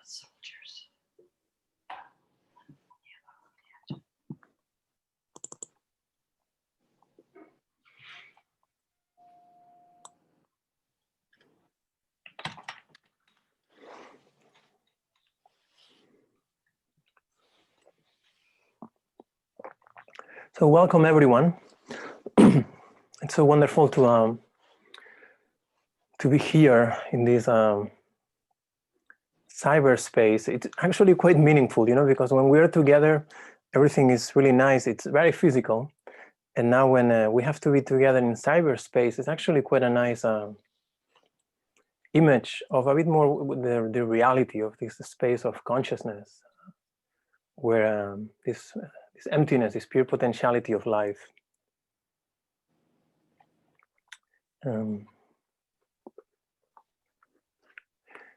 soldiers. So welcome everyone. It's so wonderful to be here in this cyberspace. It's actually quite meaningful, because when we're together, everything is really nice. It's very physical, and now when we have to be together in cyberspace, it's actually quite a nice image of a bit more the reality of this space of consciousness, where this emptiness, this pure potentiality of life.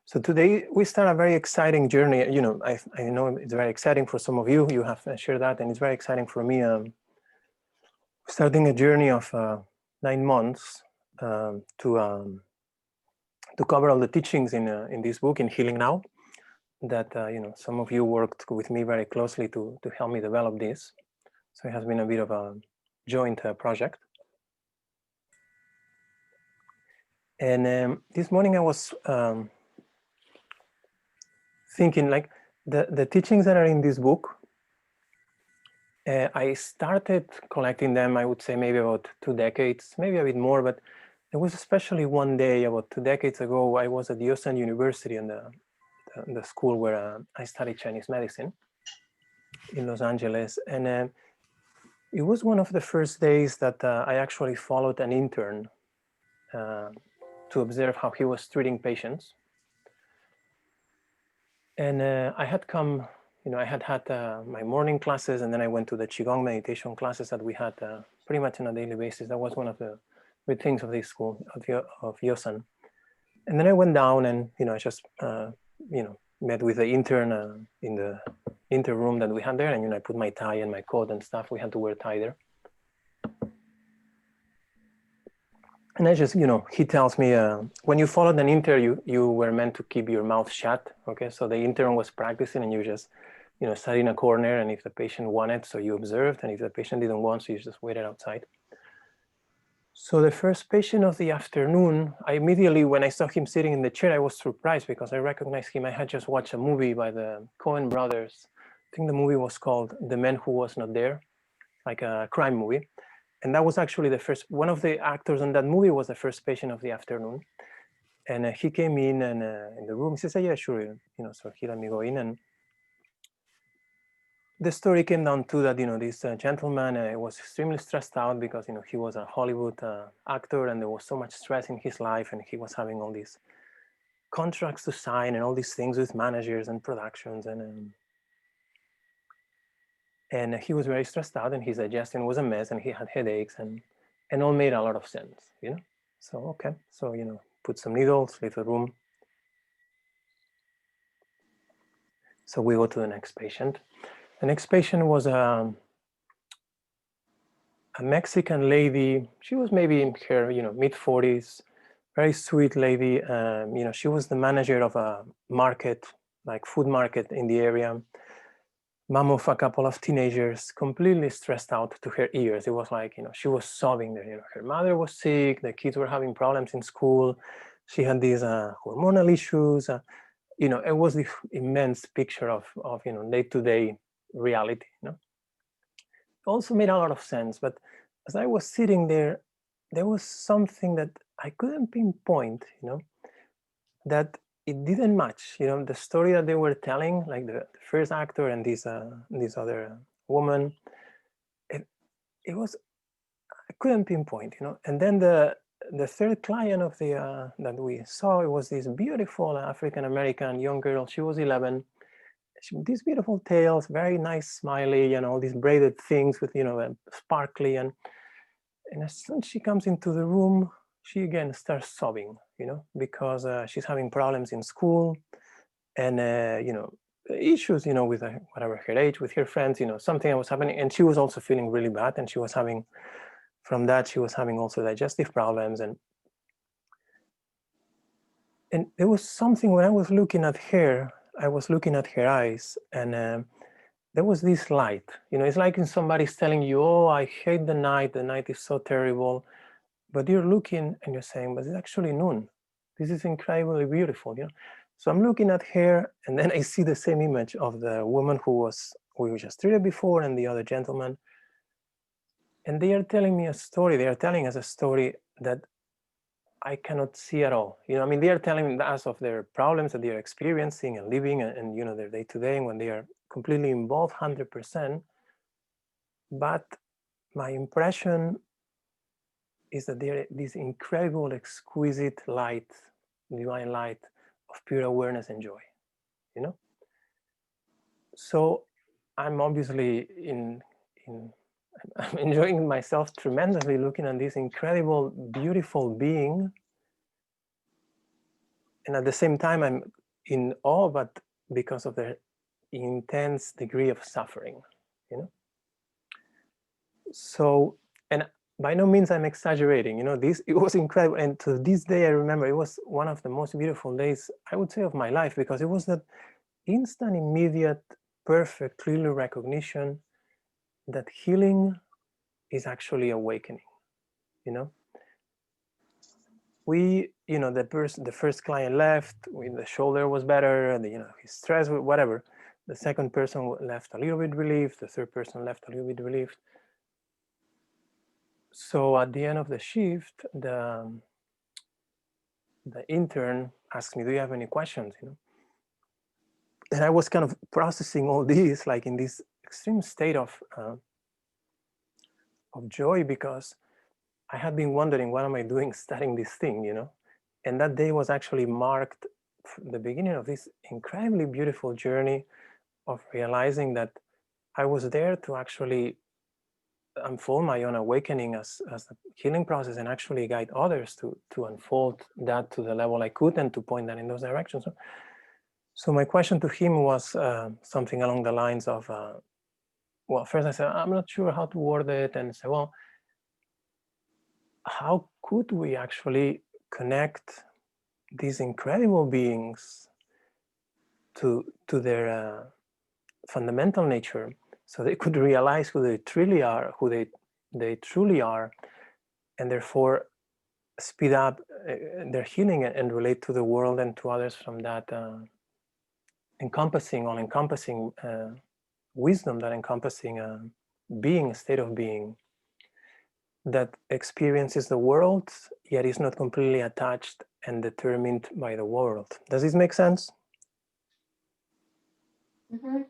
So today we start a very exciting journey. I know it's very exciting for some of you. You have shared that, and it's very exciting for me. Starting a journey of 9 months to cover all the teachings in this book, in Healing Now. That some of you worked with me very closely to help me develop this. So it has been a bit of a joint project. And this morning I was thinking, like, the teachings that are in this book, I started collecting them, I would say maybe about 2 decades, maybe a bit more, but there was especially one day about 2 decades ago. I was at Yosan University in the school where I studied Chinese medicine in Los Angeles, and it was one of the first days that I actually followed an intern to observe how he was treating patients. And I had come, I had my morning classes, and then I went to the Qigong meditation classes that we had pretty much on a daily basis. That was one of the good things of this school, of Yosan. And then I went down and, I just, met with the intern in the interroom that we had there. And, I put my tie and my coat and stuff. We had to wear tie there. And I just, he tells me, when you followed an intern, you were meant to keep your mouth shut. Okay, so the intern was practicing, and you just, sat in a corner, and if the patient wanted, so you observed, and if the patient didn't want, so you just waited outside. So the first patient of the afternoon, I immediately, when I saw him sitting in the chair, I was surprised because I recognized him. I had just watched a movie by the Coen brothers. I think the movie was called The Man Who Was Not There, like a crime movie. And that was actually one of the actors in that movie was the first patient of the afternoon. And he came in and in the room, he says, yeah, sure, so he let me go in. And the story came down to that, this gentleman was extremely stressed out because, he was a Hollywood actor, and there was so much stress in his life, and he was having all these contracts to sign and all these things with managers and productions, and he was very stressed out, and his digestion was a mess, and he had headaches, and all made a lot of sense, So, okay, so, put some needles, leave the room. So we go to the next patient. The next patient was a Mexican lady. She was maybe in her, mid-40s, very sweet lady. She was the manager of a market, like food market in the area. Mom of a couple of teenagers, completely stressed out to her ears. It was like, she was sobbing there. Her mother was sick. The kids were having problems in school. She had these hormonal issues. It was this immense picture of day-to-day reality. It also made a lot of sense. But as I was sitting there, there was something that I couldn't pinpoint. That it didn't match, the story that they were telling, like the first actor and this other woman. It was, I couldn't pinpoint, And then the third client of the that we saw, it was this beautiful African American young girl. She was 11. These beautiful tails, very nice, smiley, all these braided things with sparkly, and as soon as she comes into the room, she again starts sobbing, because she's having problems in school, and issues, with whatever her age, with her friends, something was happening, and she was also feeling really bad, and she was having, from that, she was having also digestive problems, and there was something when I was looking at her, I was looking at her eyes, and there was this light. It's like somebody's telling you, oh, I hate the night is so terrible. But you're looking and you're saying, but it's actually noon. This is incredibly beautiful. So I'm looking at her, and then I see the same image of the woman who we just treated before, and the other gentleman. And they are telling me a story. They are telling us a story that I cannot see at all. I mean, they are telling us of their problems that they are experiencing and living, and their day to day, and when they are completely involved 100%. But my impression is that there is this incredible, exquisite light, divine light of pure awareness and joy. So I'm obviously I'm enjoying myself tremendously looking at this incredible, beautiful being. And at the same time, I'm in awe, but because of the intense degree of suffering, So, and by no means I'm exaggerating, it was incredible. And to this day, I remember it was one of the most beautiful days, I would say, of my life, because it was that instant, immediate, perfect, clear recognition that healing is actually awakening. We, the first client left, the shoulder was better, his stress, whatever. The second person left a little bit relieved. The third person left a little bit relieved. So at the end of the shift, the intern asked me, do you have any questions? And I was kind of processing all this, like in this extreme state of joy, because I had been wondering, what am I doing studying this thing, And that day was actually marked the beginning of this incredibly beautiful journey of realizing that I was there to actually unfold my own awakening as the healing process, and actually guide others to unfold that to the level I could, and to point that in those directions. So my question to him was something along the lines of, well, first I said, I'm not sure how to word it, and I said, well, how could we actually connect these incredible beings to their fundamental nature, so they could realize who they truly are, and therefore speed up their healing and relate to the world and to others from that all-encompassing wisdom, that encompassing being, state of being, that experiences the world, yet is not completely attached and determined by the world. Does this make sense? Mm-hmm.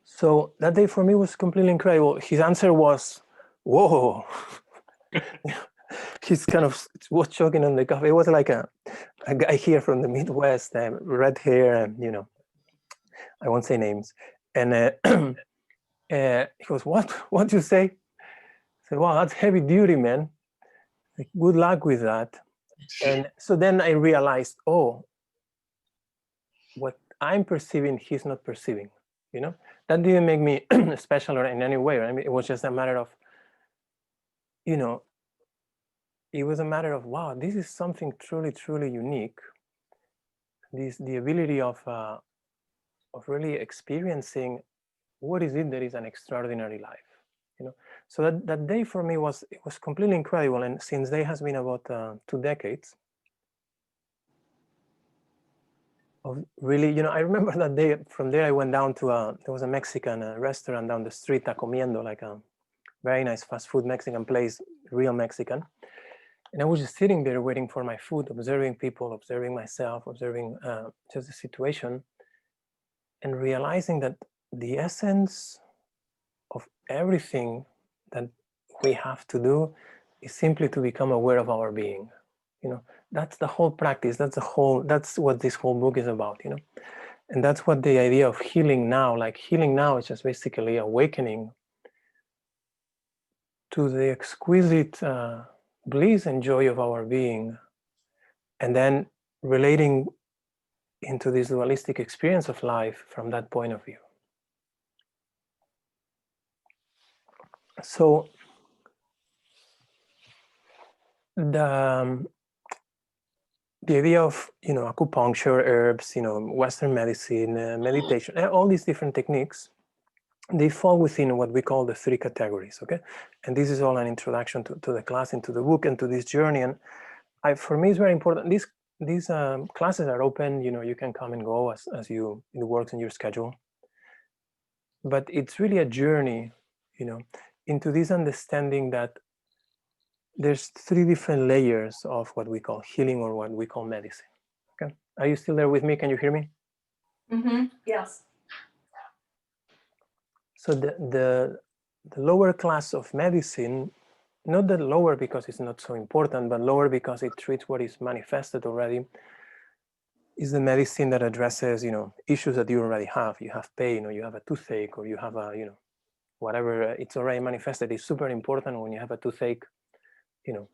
So that day for me was completely incredible. His answer was, whoa. He's kind of was choking on the coffee. It was like a guy here from the Midwest, red hair, and I won't say names. And he goes, what do you say? I said, wow, that's heavy duty, man. Like, good luck with that. And so then I realized, oh, what I'm perceiving, he's not perceiving. That didn't make me special or in any way. I mean, it was just a matter of, it was a matter of, wow, this is something truly, truly unique. The ability of really experiencing what is it that is an extraordinary life. So that day for me was completely incredible. And since day has been about 2 decades of really, I remember that day. From there I went down to there was a Mexican restaurant down the street, Comiendo, like a very nice fast food Mexican place, real Mexican. And I was just sitting there waiting for my food, observing people, observing myself, observing just the situation, and realizing that the essence of everything that we have to do is simply to become aware of our being. That's the whole practice. That's what this whole book is about. And that's what the idea of healing now, like healing now, is just basically awakening to the exquisite bliss and joy of our being, and then relating into this dualistic experience of life from that point of view. So the idea of, you know, acupuncture, herbs, you know, Western medicine, meditation, all these different techniques, they fall within what we call the three categories, okay? And this is all an introduction to the class and to the book and to this journey. And for me, it's very important. These classes are open, you know, you can come and go as it works in your schedule. But it's really a journey, you know, into this understanding that there's three different layers of what we call healing or what we call medicine. Okay, are you still there with me? Can you hear me? Mm-hmm. Yes. So the lower class of medicine, not the lower because it's not so important, but lower because it treats what is manifested already, is the medicine that addresses, you know, issues that you already have. You have pain, or you have a toothache, or you have a, you know, whatever, it's already manifested. It's super important when you have a toothache, you know,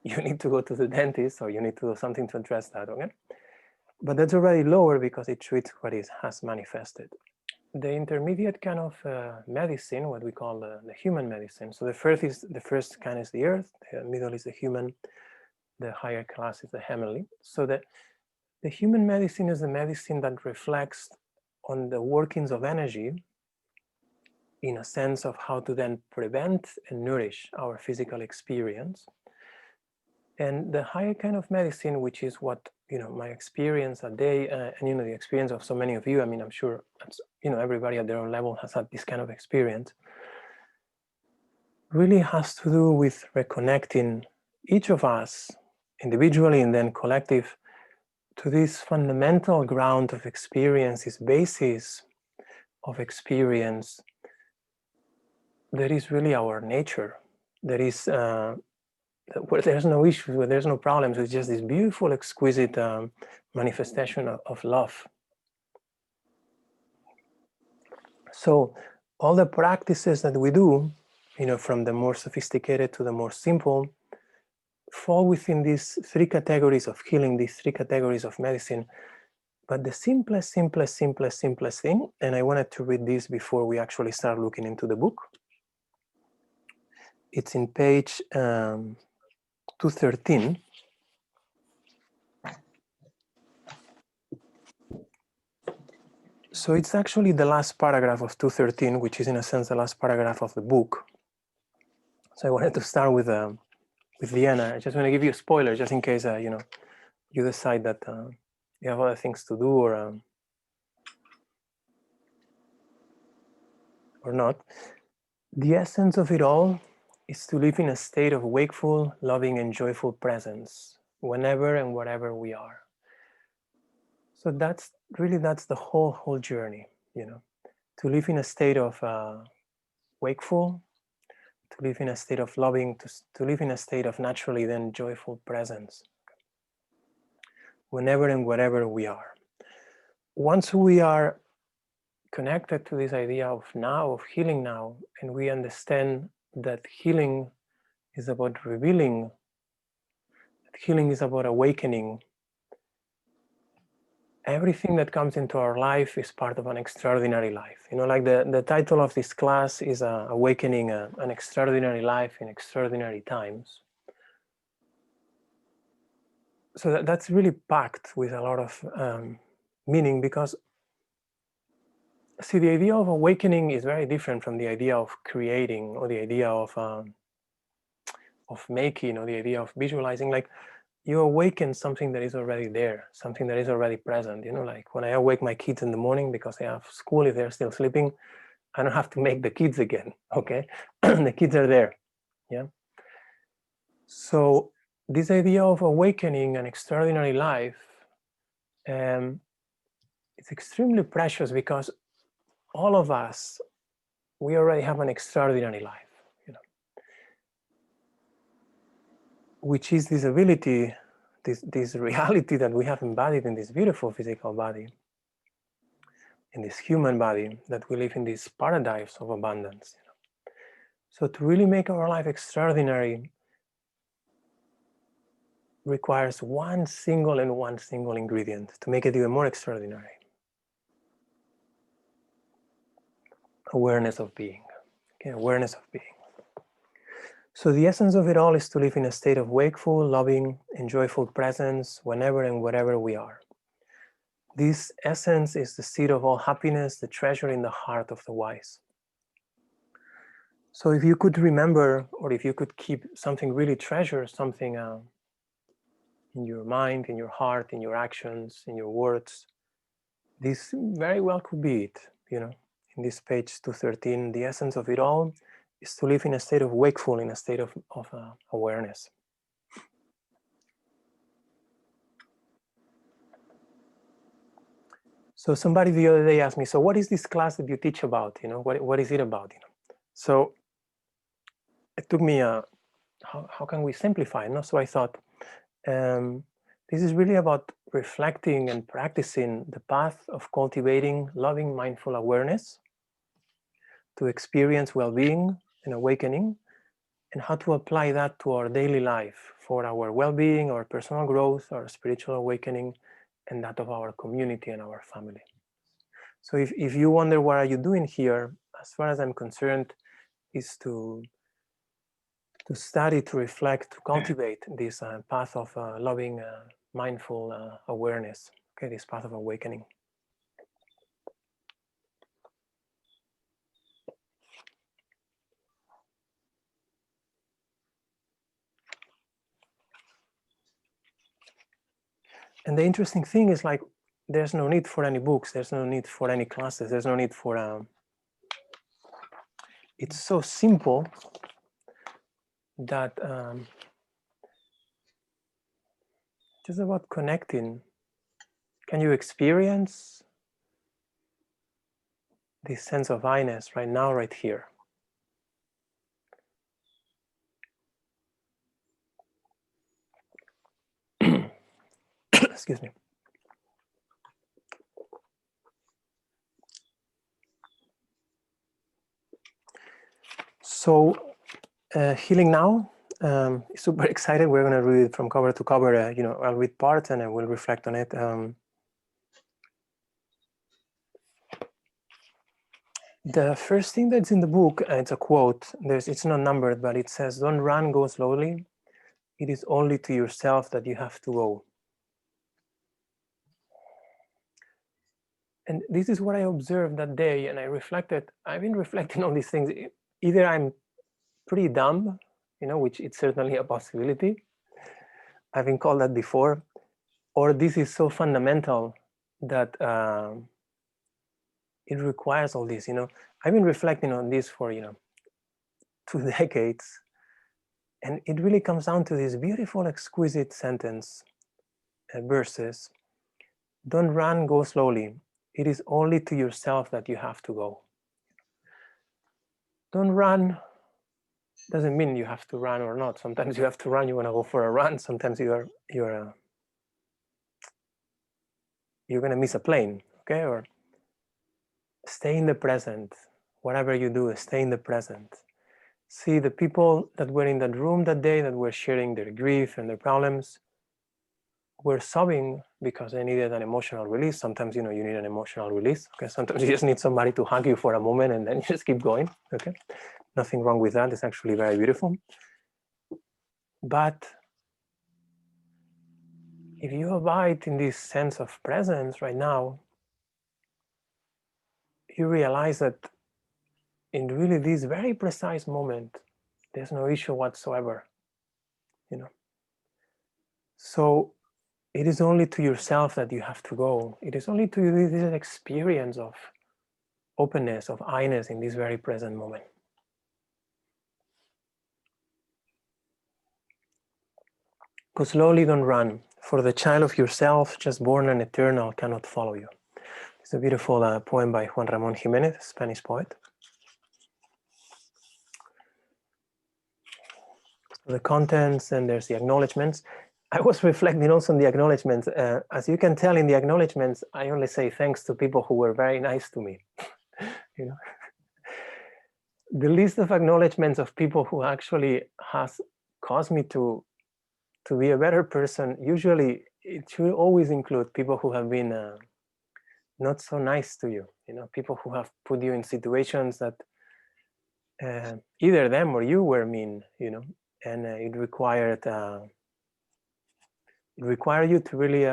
you need to go to the dentist or you need to do something to address that, okay? But that's already lower because it treats what has manifested. The intermediate kind of medicine, what we call the human medicine. So the first kind is the earth, the middle is the human, the higher class is the heavenly. So the human medicine is the medicine that reflects on the workings of energy in a sense of how to then prevent and nourish our physical experience. And the higher kind of medicine, which is what, you know, my experience a day, and, you know, the experience of so many of you, I mean, I'm sure, you know, everybody at their own level has had this kind of experience, really has to do with reconnecting each of us individually and then collective to this fundamental ground of experience, this basis of experience that is really our nature, that is where there's no issues, where there's no problems. It's just this beautiful, exquisite manifestation of love. So all the practices that we do, you know, from the more sophisticated to the more simple, fall within these three categories of healing, these three categories of medicine. But the simplest thing, and I wanted to read this before we actually start looking into the book. It's in page 213. So it's actually the last paragraph of 213, which is in a sense the last paragraph of the book. So I wanted to start with the end. I just want to give you a spoiler, just in case you know, you decide that you have other things to do or not. The essence of it all is to live in a state of wakeful, loving, and joyful presence whenever and wherever we are. So that's the whole journey, you know, to live in a state of wakeful, to live in a state of loving, to live in a state of naturally then joyful presence whenever and wherever we are. Once we are connected to this idea of now, of healing now, and we understand that healing is about revealing, that healing is about awakening, everything that comes into our life is part of an extraordinary life. You know, like the title of this class is Awakening an Extraordinary Life in Extraordinary Times. So that's really packed with a lot of meaning, because see, the idea of awakening is very different from the idea of creating or the idea of making or the idea of visualizing. Like, you awaken something that is already there, something that is already present. You know, like when I awake my kids in the morning because they have school, if they're still sleeping, I don't have to make the kids again, okay? The kids are there, yeah? So this idea of awakening an extraordinary life, it's extremely precious because all of us, we already have an extraordinary life, you know, which is this ability, this reality that we have embodied in this beautiful physical body, in this human body, that we live in this paradise of abundance. You know? So to really make our life extraordinary requires one single ingredient to make it even more extraordinary: awareness of being. Okay, awareness of being. So the essence of it all is to live in a state of wakeful, loving, and joyful presence whenever and wherever we are. This essence is the seed of all happiness, the treasure in the heart of the wise. So if you could remember, or if you could keep something really treasure, something in your mind, in your heart, in your actions, in your words, this very well could be it. In this page 213, the essence of it all is to live in a state of wakeful, in a state of awareness. So somebody the other day asked me, so what is this class that you teach about? What is it about? So it took me how can we simplify it? So I thought, this is really about reflecting and practicing the path of cultivating loving, mindful awareness to experience well-being and awakening, and how to apply that to our daily life for our well-being, our personal growth, our spiritual awakening, and that of our community and our family. So if you wonder what are you doing here, as far as I'm concerned, is to study, to reflect, to cultivate this path of loving, mindful awareness, okay, this path of awakening. And the interesting thing is, like, there's no need for any books, there's no need for any classes, there's no need for, it's so simple that just about connecting. Can you experience this sense of I-ness right now, right here? Excuse me. So, Healing Now, super excited. We're going to read it from cover to cover. I'll read parts and I will reflect on it. The first thing that's in the book, it's a quote. It's not numbered, but it says, "Don't run, go slowly. It is only to yourself that you have to go." And this is what I observed that day, and I reflected. I've been reflecting on these things. Either I'm pretty dumb, which it's certainly a possibility. I've been called that before. Or this is so fundamental that it requires all this. I've been reflecting on this for 2 decades, and it really comes down to this beautiful, exquisite sentence, verses. Don't run, go slowly. It is only to yourself that you have to go. Don't run doesn't mean you have to run or not. Sometimes you have to run, you want to go for a run. Sometimes you're going to miss a plane, okay? Or stay in the present. Whatever you do, stay in the present. See, the people that were in that room that day, that were sharing their grief and their problems, were sobbing because they needed an emotional release. Sometimes, you need an emotional release. Okay, sometimes you just need somebody to hug you for a moment, and then you just keep going. Okay, nothing wrong with that. It's actually very beautiful. But if you abide in this sense of presence right now, you realize that in really this very precise moment, there's no issue whatsoever. So it is only to yourself that you have to go. It is only to you this experience of openness, of I-ness in this very present moment. Go slowly, don't run. For the child of yourself, just born and eternal, cannot follow you. It's a beautiful poem by Juan Ramón Jiménez, Spanish poet. So the contents, and there's the acknowledgements. I was reflecting also on the acknowledgements. As you can tell in the acknowledgements, I only say thanks to people who were very nice to me. The list of acknowledgements of people who actually has caused me to be a better person, usually it should always include people who have been not so nice to you, people who have put you in situations that either them or you were mean, you know, and it required you to really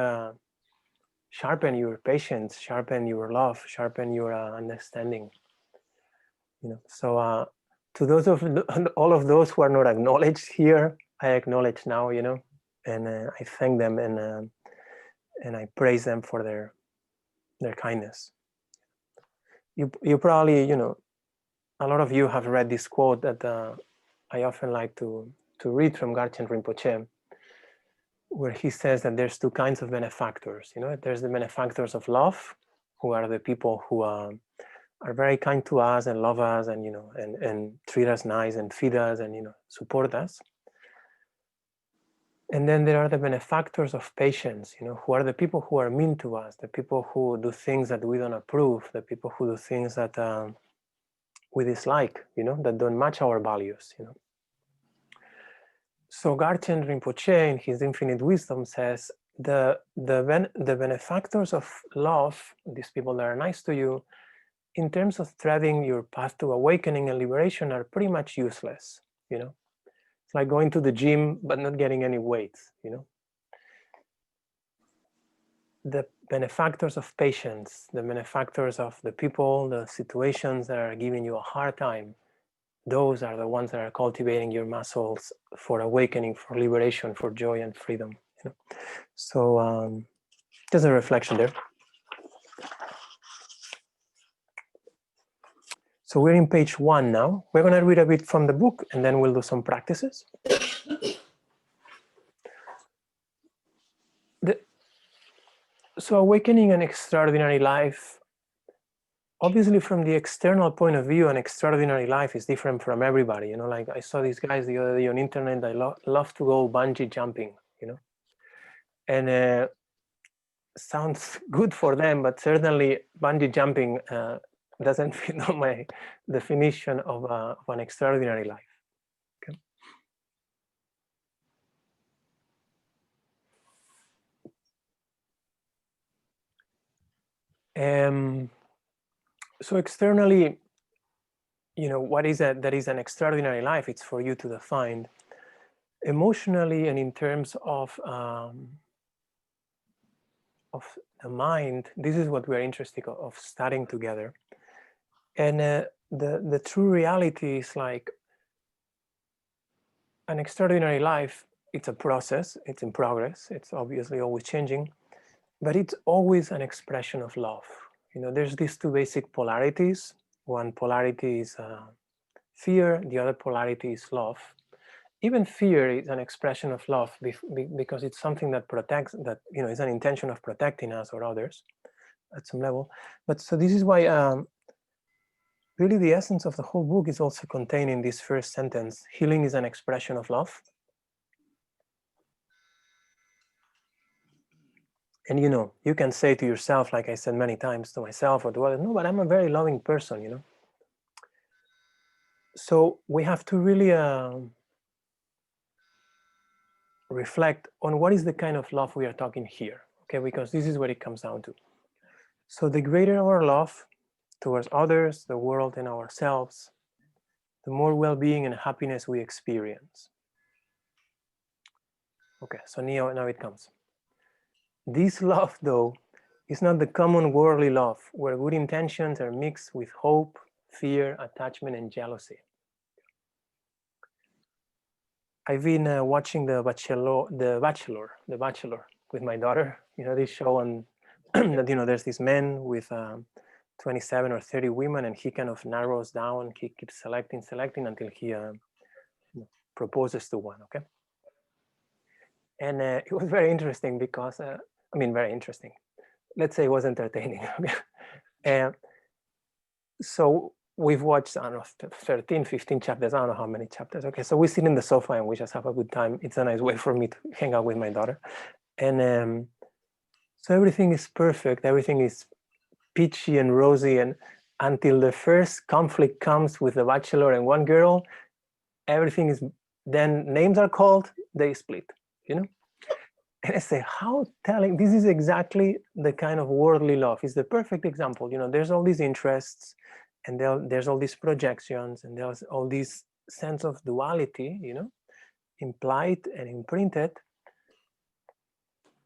sharpen your patience, sharpen your love, sharpen your understanding, you know. So to those of all of those who are not acknowledged here, I acknowledge now, you know, and I thank them, and I praise them for their kindness. You probably, you know, a lot of you have read this quote that I often like to read from Garchen Rinpoche, where he says that there's two kinds of benefactors. You know, there's the benefactors of love, who are the people who are very kind to us and love us, and, you know, and treat us nice and feed us and, you know, support us. And then there are the benefactors of patience, you know, who are the people who are mean to us, the people who do things that we don't approve, the people who do things that we dislike, you know, that don't match our values, you know. So Garchen Rinpoche, in his Infinite Wisdom, says the benefactors of love, these people that are nice to you, in terms of treading your path to awakening and liberation, are pretty much useless, you know. It's like going to the gym but not getting any weights, you know. The benefactors of patience, the benefactors of the people, the situations that are giving you a hard time, those are the ones that are cultivating your muscles for awakening, for liberation, for joy and freedom, you know. So there's a reflection there. So we're in page 1 now. We're going to read a bit from the book, and then we'll do some practices. So awakening an extraordinary life, obviously from the external point of view, an extraordinary life is different from everybody. You know, like I saw these guys the other day on internet, they love to go bungee jumping, you know. And sounds good for them, but certainly bungee jumping doesn't fit on my definition of an extraordinary life. Okay. So externally, you know, what is that is an extraordinary life? It's for you to define. Emotionally and in terms of the mind, this is what we're interested of studying together. And the true reality is like an extraordinary life. It's a process, it's in progress, it's obviously always changing, but it's always an expression of love. You know, there's these two basic polarities. One polarity is fear, the other polarity is love. Even fear is an expression of love because it's something that protects, that, you know, is an intention of protecting us or others at some level. But so this is why really the essence of the whole book is also contained in this first sentence. Healing is an expression of love. And, you know, you can say to yourself, like I said many times to myself or to others, no, but I'm a very loving person, you know. So we have to really reflect on what is the kind of love we are talking here, okay? Because this is what it comes down to. So the greater our love towards others, the world, and ourselves, the more well-being and happiness we experience. Okay, so now it comes. This love, though, is not the common worldly love, where good intentions are mixed with hope, fear, attachment, and jealousy. I've been watching The Bachelor with my daughter. You know, this show on that, you know, there's this man with 27 or 30 women, and he kind of narrows down. He keeps selecting until he proposes to one. Okay, and it was very interesting because very interesting. Let's say it was entertaining. So we've watched, I don't know, 13, 15 chapters. I don't know how many chapters. Okay, so we sit in the sofa and we just have a good time. It's a nice way for me to hang out with my daughter. And so everything is perfect. Everything is peachy and rosy. And until the first conflict comes with the bachelor and one girl, everything is, then names are called, they split, you know? And I say, how telling, this is exactly the kind of worldly love. It's the perfect example. You know, there's all these interests, and there's all these projections, and there's all this sense of duality, you know, implied and imprinted.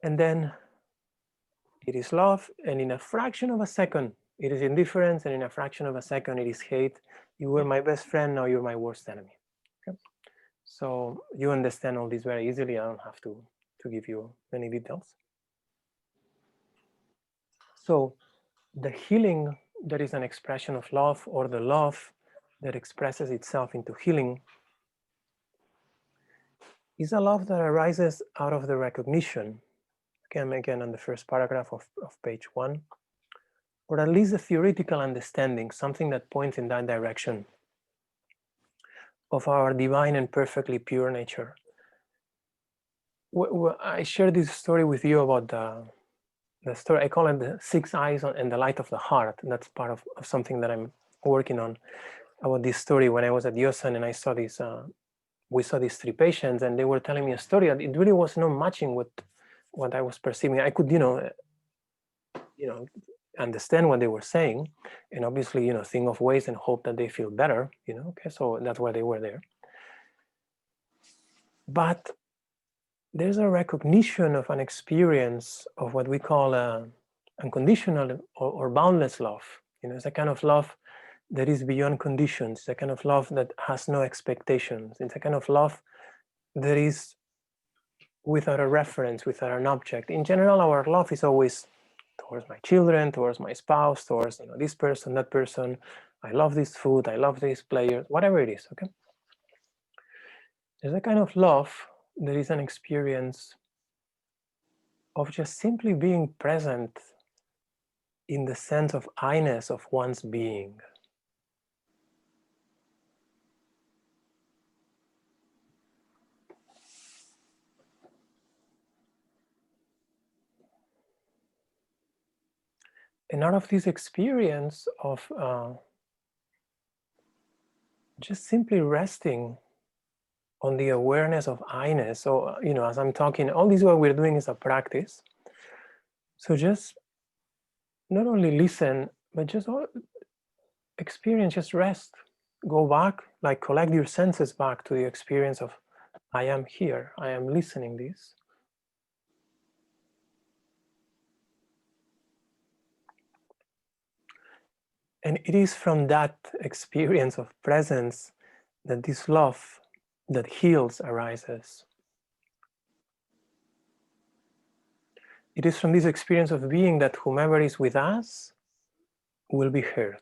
And then it is love, and in a fraction of a second it is indifference, and in a fraction of a second it is hate. You were my best friend, now you're my worst enemy. Okay? So you understand all this very easily. I don't have to give you many details. So the healing that is an expression of love, or the love that expresses itself into healing, is a love that arises out of the recognition, again on the first paragraph of page 1, or at least a theoretical understanding, something that points in that direction, of our divine and perfectly pure nature. I shared this story with you about the story, I call it the 6 eyes and the light of the heart. That's part of something that I'm working on, about this story. When I was at Yosan and I saw this, we saw these 3 patients, and they were telling me a story that it really was not matching with what I was perceiving. I could, you know, understand what they were saying, and obviously, you know, think of ways and hope that they feel better, you know. Okay, so that's why they were there. But there's a recognition of an experience of what we call unconditional or boundless love. You know, it's a kind of love that is beyond conditions. It's a kind of love that has no expectations. It's a kind of love that is without a reference, without an object. In general, our love is always towards my children, towards my spouse, towards, you know, this person, that person. I love this food, I love this player, whatever it is. Okay. There's a kind of love that is an experience of just simply being present in the sense of I-ness of one's being. And out of this experience of just simply resting on the awareness of I-ness. So, you know, as I'm talking, all this what we're doing is a practice. So just not only listen, but just experience, just rest. Go back, like collect your senses back to the experience of I am here, I am listening this. And it is from that experience of presence that this love that heals arises. It is from this experience of being that whomever is with us will be heard,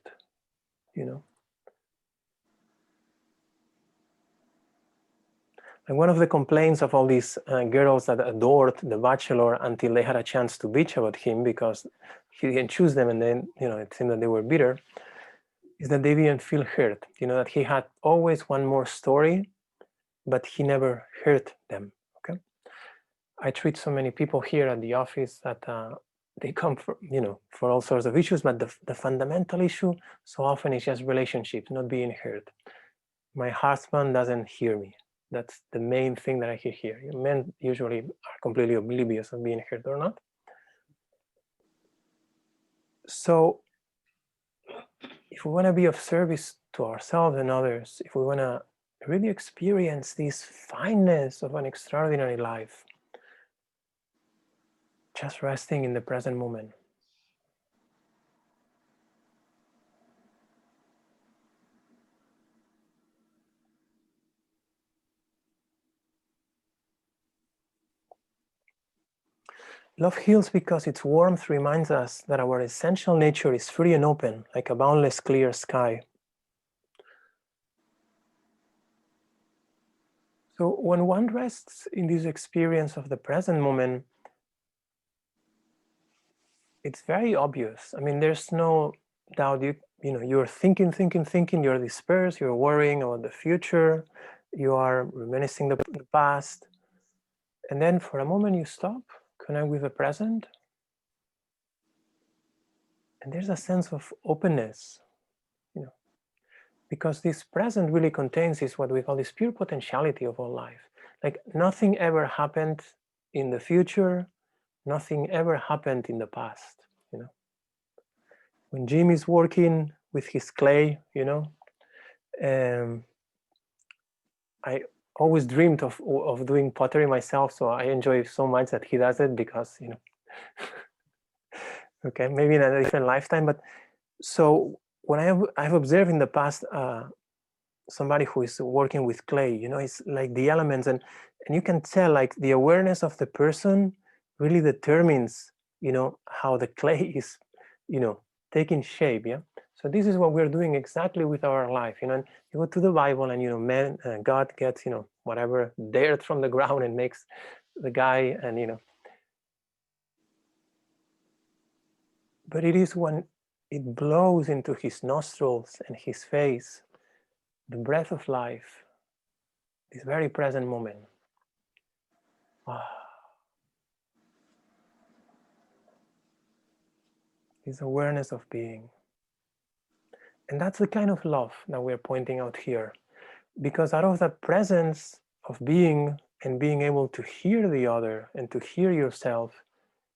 you know. And one of the complaints of all these girls that adored The Bachelor until they had a chance to bitch about him because he didn't choose them, and then, you know, it seemed that they were bitter, is that they didn't feel heard. You know, that he had always one more story, but he never heard them. Okay. I treat so many people here at the office that they come for, you know, for all sorts of issues, but the fundamental issue so often is just relationships, not being heard. My husband doesn't hear me. That's the main thing that I hear here. Men usually are completely oblivious of being heard or not. So if we want to be of service to ourselves and others, if we want to really experience this fineness of an extraordinary life, just resting in the present moment. Love heals because its warmth reminds us that our essential nature is free and open, like a boundless clear sky. So when one rests in this experience of the present moment, it's very obvious. I mean, there's no doubt. You know, you're thinking, you're dispersed, you're worrying about the future, you are reminiscing the past. And then for a moment you stop, connect with the present. And there's a sense of openness, you know, because this present really contains this, what we call this pure potentiality of all life. Like nothing ever happened in the future, nothing ever happened in the past, you know. When Jim is working with his clay, you know. I always dreamed of doing pottery myself, so I enjoy so much that he does it, because, you know, okay, maybe in a different lifetime. But so when I've observed in the past somebody who is working with clay, you know, it's like the elements, and you can tell, like, the awareness of the person really determines, you know, how the clay is, you know, taking shape. Yeah. So this is what we're doing exactly with our life, you know. And you go to the Bible, and, you know, God gets, you know, whatever dirt from the ground and makes the guy, and, you know, but it is when it blows into his nostrils and his face, the breath of life, this very present moment. This awareness of being. And that's the kind of love that we're pointing out here. Because out of that presence of being and being able to hear the other and to hear yourself,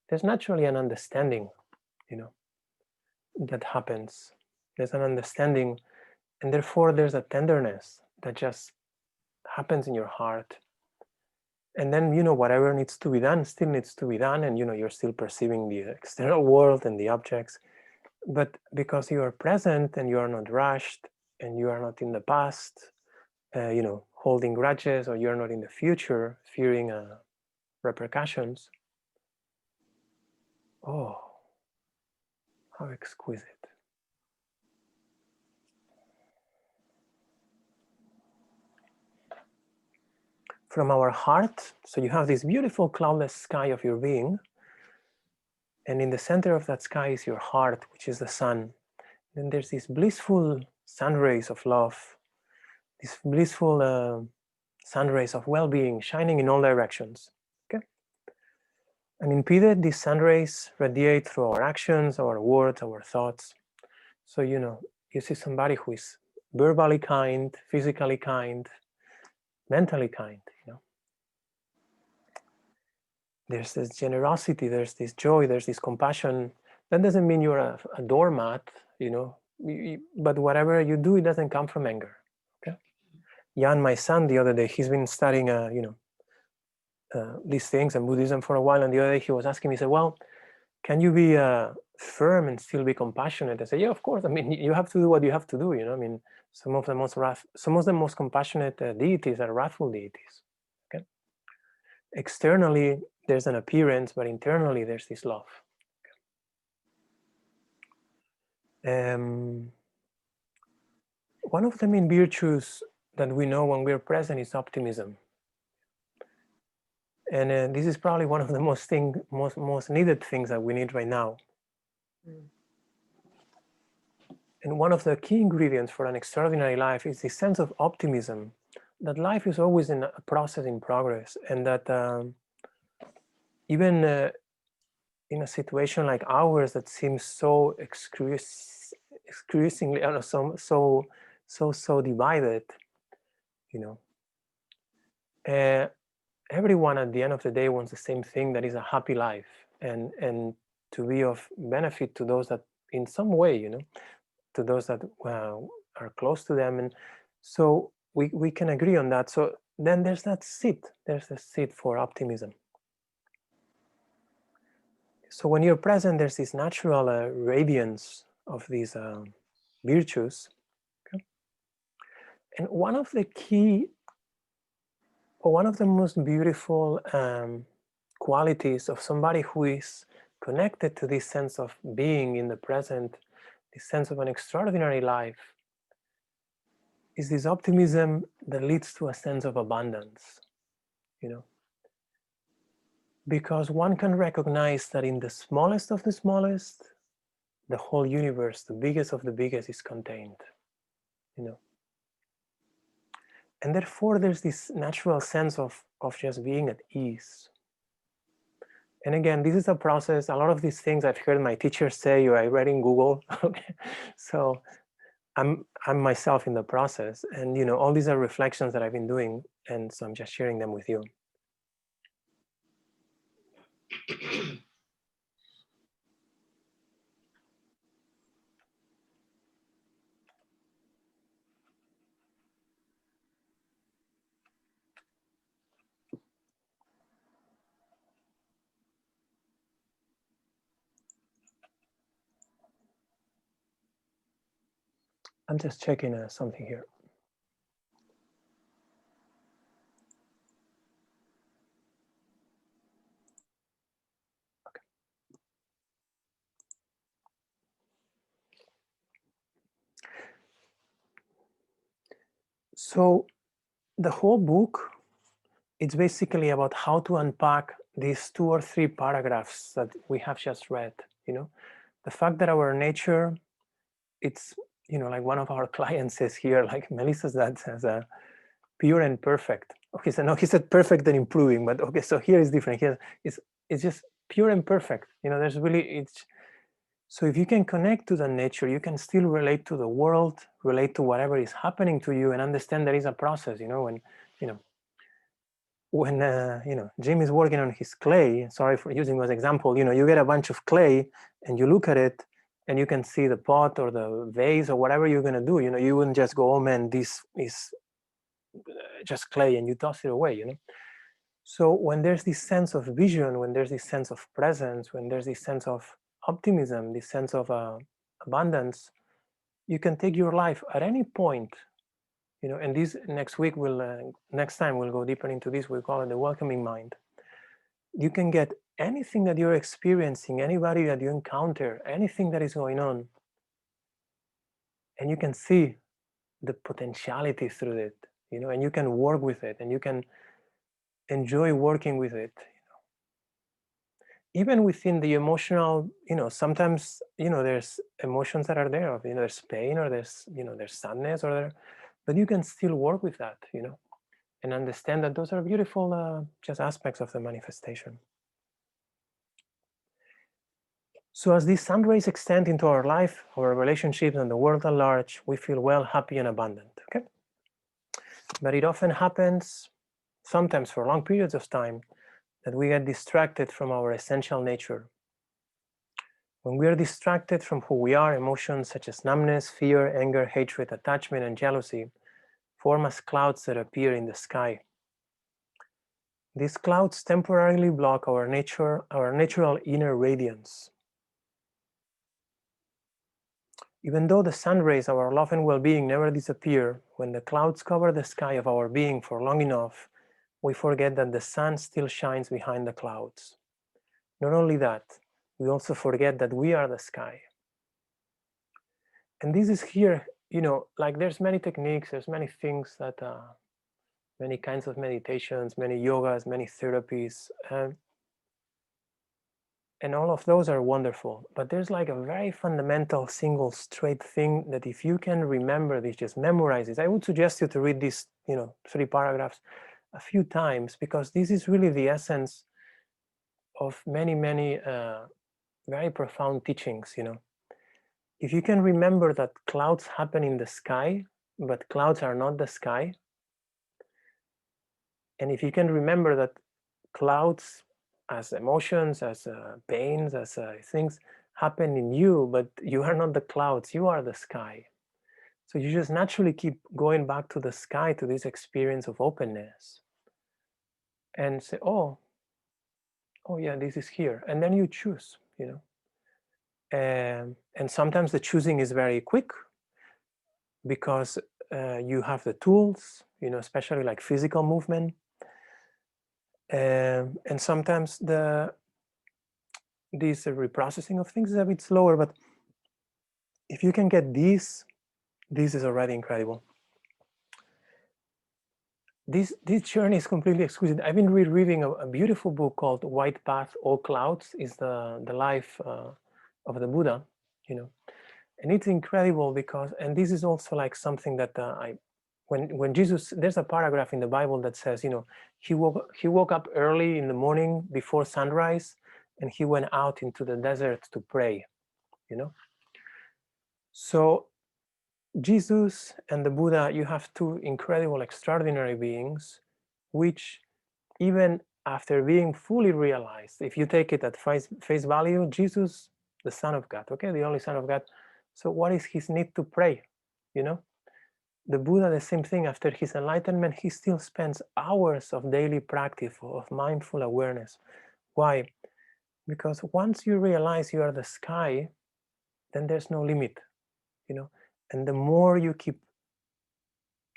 there's naturally an understanding, you know, that happens. There's an understanding, and therefore there's a tenderness that just happens in your heart. And then, you know, whatever needs to be done still needs to be done, and, you know, you're still perceiving the external world and the objects. But because you are present and you are not rushed and you are not in the past, you know, holding grudges, or you're not in the future fearing repercussions. Oh, how exquisite. From our heart, so you have this beautiful cloudless sky of your being, and in the center of that sky is your heart, which is the sun. Then there's these blissful sun rays of love, these blissful sun rays of well-being shining in all directions. Okay. Unimpeded, these sun rays radiate through our actions, our words, our thoughts. So, you know, you see somebody who is verbally kind, physically kind, mentally kind, you know. There's this generosity, there's this joy, there's this compassion. That doesn't mean you're a doormat, you know, but whatever you do, it doesn't come from anger. Okay. Jan, my son, the other day, he's been studying, you know, these things and Buddhism for a while, and the other day he was asking me, he said, well, can you be firm and still be compassionate? I said, yeah, of course. I mean, you have to do what you have to do, you know. I mean, some of the most compassionate deities are wrathful deities. Okay. Externally, there's an appearance, but internally, there's this love. One of the main virtues that we know when we're present is optimism. And this is probably one of the most needed things that we need right now. And one of the key ingredients for an extraordinary life is this sense of optimism, that life is always in a process in progress, and that even in a situation like ours that seems so excruciatingly, I don't know, so divided, you know, everyone at the end of the day wants the same thing, that is a happy life, and to be of benefit to those that in some way, you know, to those that are close to them. And so we can agree on that. So then there's the seed for optimism. So when you're present, there's this natural radiance of these virtues. Okay? And one of the most beautiful qualities of somebody who is connected to this sense of being in the present, this sense of an extraordinary life, is this optimism that leads to a sense of abundance, you know. Because one can recognize that in the smallest of the smallest, the whole universe, the biggest of the biggest, is contained, you know. And therefore there's this natural sense of just being at ease. And again, this is a process. A lot of these things I've heard my teachers say, or I read in Google. Okay, so I'm myself in the process, and you know, all these are reflections that I've been doing, and so I'm just sharing them with you. I'm just checking something here. Okay. So the whole book, it's basically about how to unpack these 2 or 3 paragraphs that we have just read. The fact that our nature, it's, like one of our clients says here, like Melissa's dad says, pure and perfect. Okay, so no, he said perfect and improving, but okay, so here is different. Here it's just pure and perfect. There's really, it's, so if you can connect to the nature, you can still relate to the world, relate to whatever is happening to you, and understand there is a process. When you know Jim is working on his clay, sorry for using this example, you get a bunch of clay and you look at it and you can see the pot or the vase or whatever you're going to do. You wouldn't just go, oh man, this is just clay, and you toss it away. So when there's this sense of vision, when there's this sense of presence, when there's this sense of optimism, this sense of abundance, you can take your life at any point. And this next time we'll go deeper into this. We call it the welcoming mind. You can get anything that you're experiencing, anybody that you encounter, anything that is going on, and you can see the potentiality through it, and you can work with it, and you can enjoy working with it. Even within the emotional, sometimes, there's emotions that are there, there's pain, or there's sadness, but you can still work with that, and understand that those are beautiful just aspects of the manifestation. So as these sun rays extend into our life, our relationships, and the world at large, we feel well, happy, and abundant. Okay, but it often happens, sometimes for long periods of time, that we get distracted from our essential nature. When we are distracted from who we are, emotions such as numbness, fear, anger, hatred, attachment, and jealousy form as clouds that appear in the sky. These clouds temporarily block our natural inner radiance. Even though the sun rays, our love and well-being, never disappear, when the clouds cover the sky of our being for long enough, we forget that the sun still shines behind the clouds. Not only that, we also forget that we are the sky. And this is here, like there's many techniques, there's many things that, many kinds of meditations, many yogas, many therapies, and all of those are wonderful. But there's like a very fundamental single straight thing that if you can remember this, just memorize it. I would suggest you to read these, 3 paragraphs a few times, because this is really the essence of many, many very profound teachings. If you can remember that clouds happen in the sky, but clouds are not the sky, and if you can remember that clouds as emotions, as pains, as things happen in you, but you are not the clouds, you are the sky. So you just naturally keep going back to the sky, to this experience of openness, and say, oh yeah, this is here. And then you choose, and sometimes the choosing is very quick, because you have the tools, especially like physical movement. And sometimes this reprocessing of things is a bit slower, but if you can get this is already incredible. This journey is completely exquisite. I've been rereading a beautiful book called White Path, All Clouds. Is the life of the Buddha, and it's incredible because, and this is also like something that when Jesus, there's a paragraph in the Bible that says, he woke up early in the morning before sunrise, and he went out into the desert to pray. So Jesus and the Buddha, you have 2 incredible, extraordinary beings, which even after being fully realized, if you take it at face value, Jesus, the Son of God, okay, the only Son of God. So what is his need to pray? The Buddha, the same thing. After his enlightenment, he still spends hours of daily practice of mindful awareness. Why? Because once you realize you are the sky, then there's no limit. And the more you keep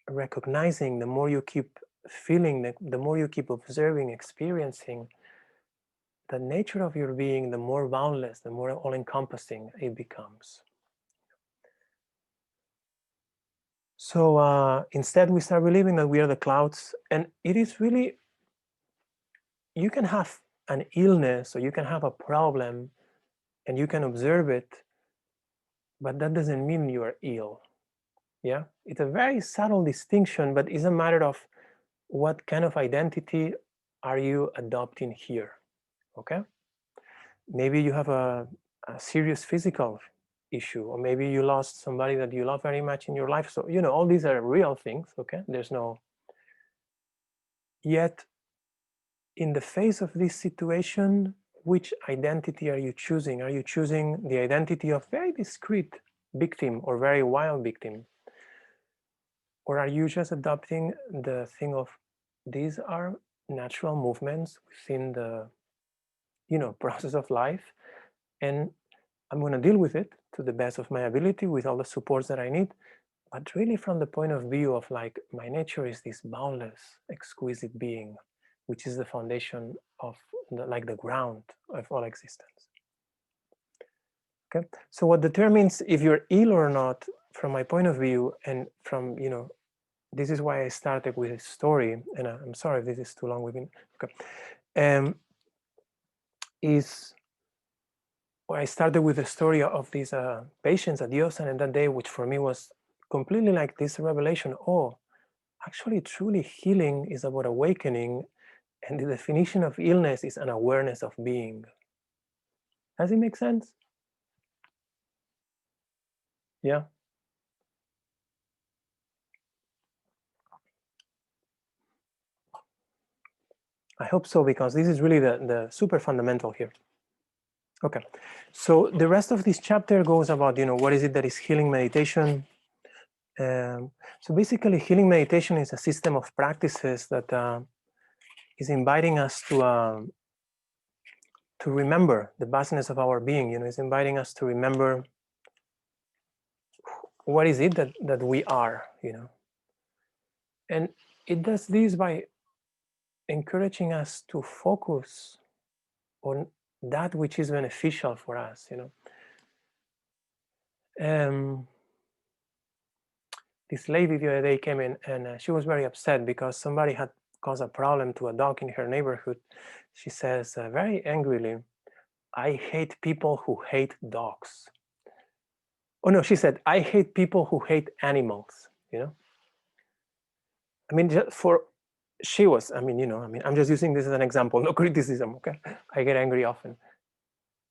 recognizing, the more you keep feeling, the more you keep observing, experiencing the nature of your being, the more boundless, the more all-encompassing it becomes. So instead, we start believing that we are the clouds, and it is really, you can have an illness or you can have a problem and you can observe it, but that doesn't mean you are ill. Yeah, it's a very subtle distinction, but it's a matter of what kind of identity are you adopting here. Okay, maybe you have a serious physical issue, or maybe you lost somebody that you love very much in your life. So all these are real things. Okay, there's no, yet in the face of this situation, which identity are you choosing? Are you choosing the identity of very discreet victim or very wild victim? Or are you just adopting the thing of these are natural movements within the process of life, and I'm going to deal with it to the best of my ability with all the supports that I need, but really from the point of view of like my nature is this boundless, exquisite being, which is the foundation of the ground of all existence. Okay, so what determines if you're ill or not, from my point of view, and from this is why I started with a story, and I'm sorry if this is too long. We've been okay. Is I started with the story of these patients at Diosan in that day, which for me was completely like this revelation. Oh, actually, truly healing is about awakening, and the definition of illness is an awareness of being. Does it make sense? Yeah. I hope so, because this is really the super fundamental here. Okay, so the rest of this chapter goes about, what is it that is healing meditation? So basically, healing meditation is a system of practices that is inviting us to remember the vastness of our being. It's inviting us to remember what is it that we are. And it does this by encouraging us to focus on that which is beneficial for us. This lady the other day came in, and she was very upset because somebody had caused a problem to a dog in her neighborhood. She says very angrily, "I hate people who hate dogs." Oh no, she said, "I hate people who hate animals." I mean, I'm just using this as an example, no criticism, okay? I get angry often.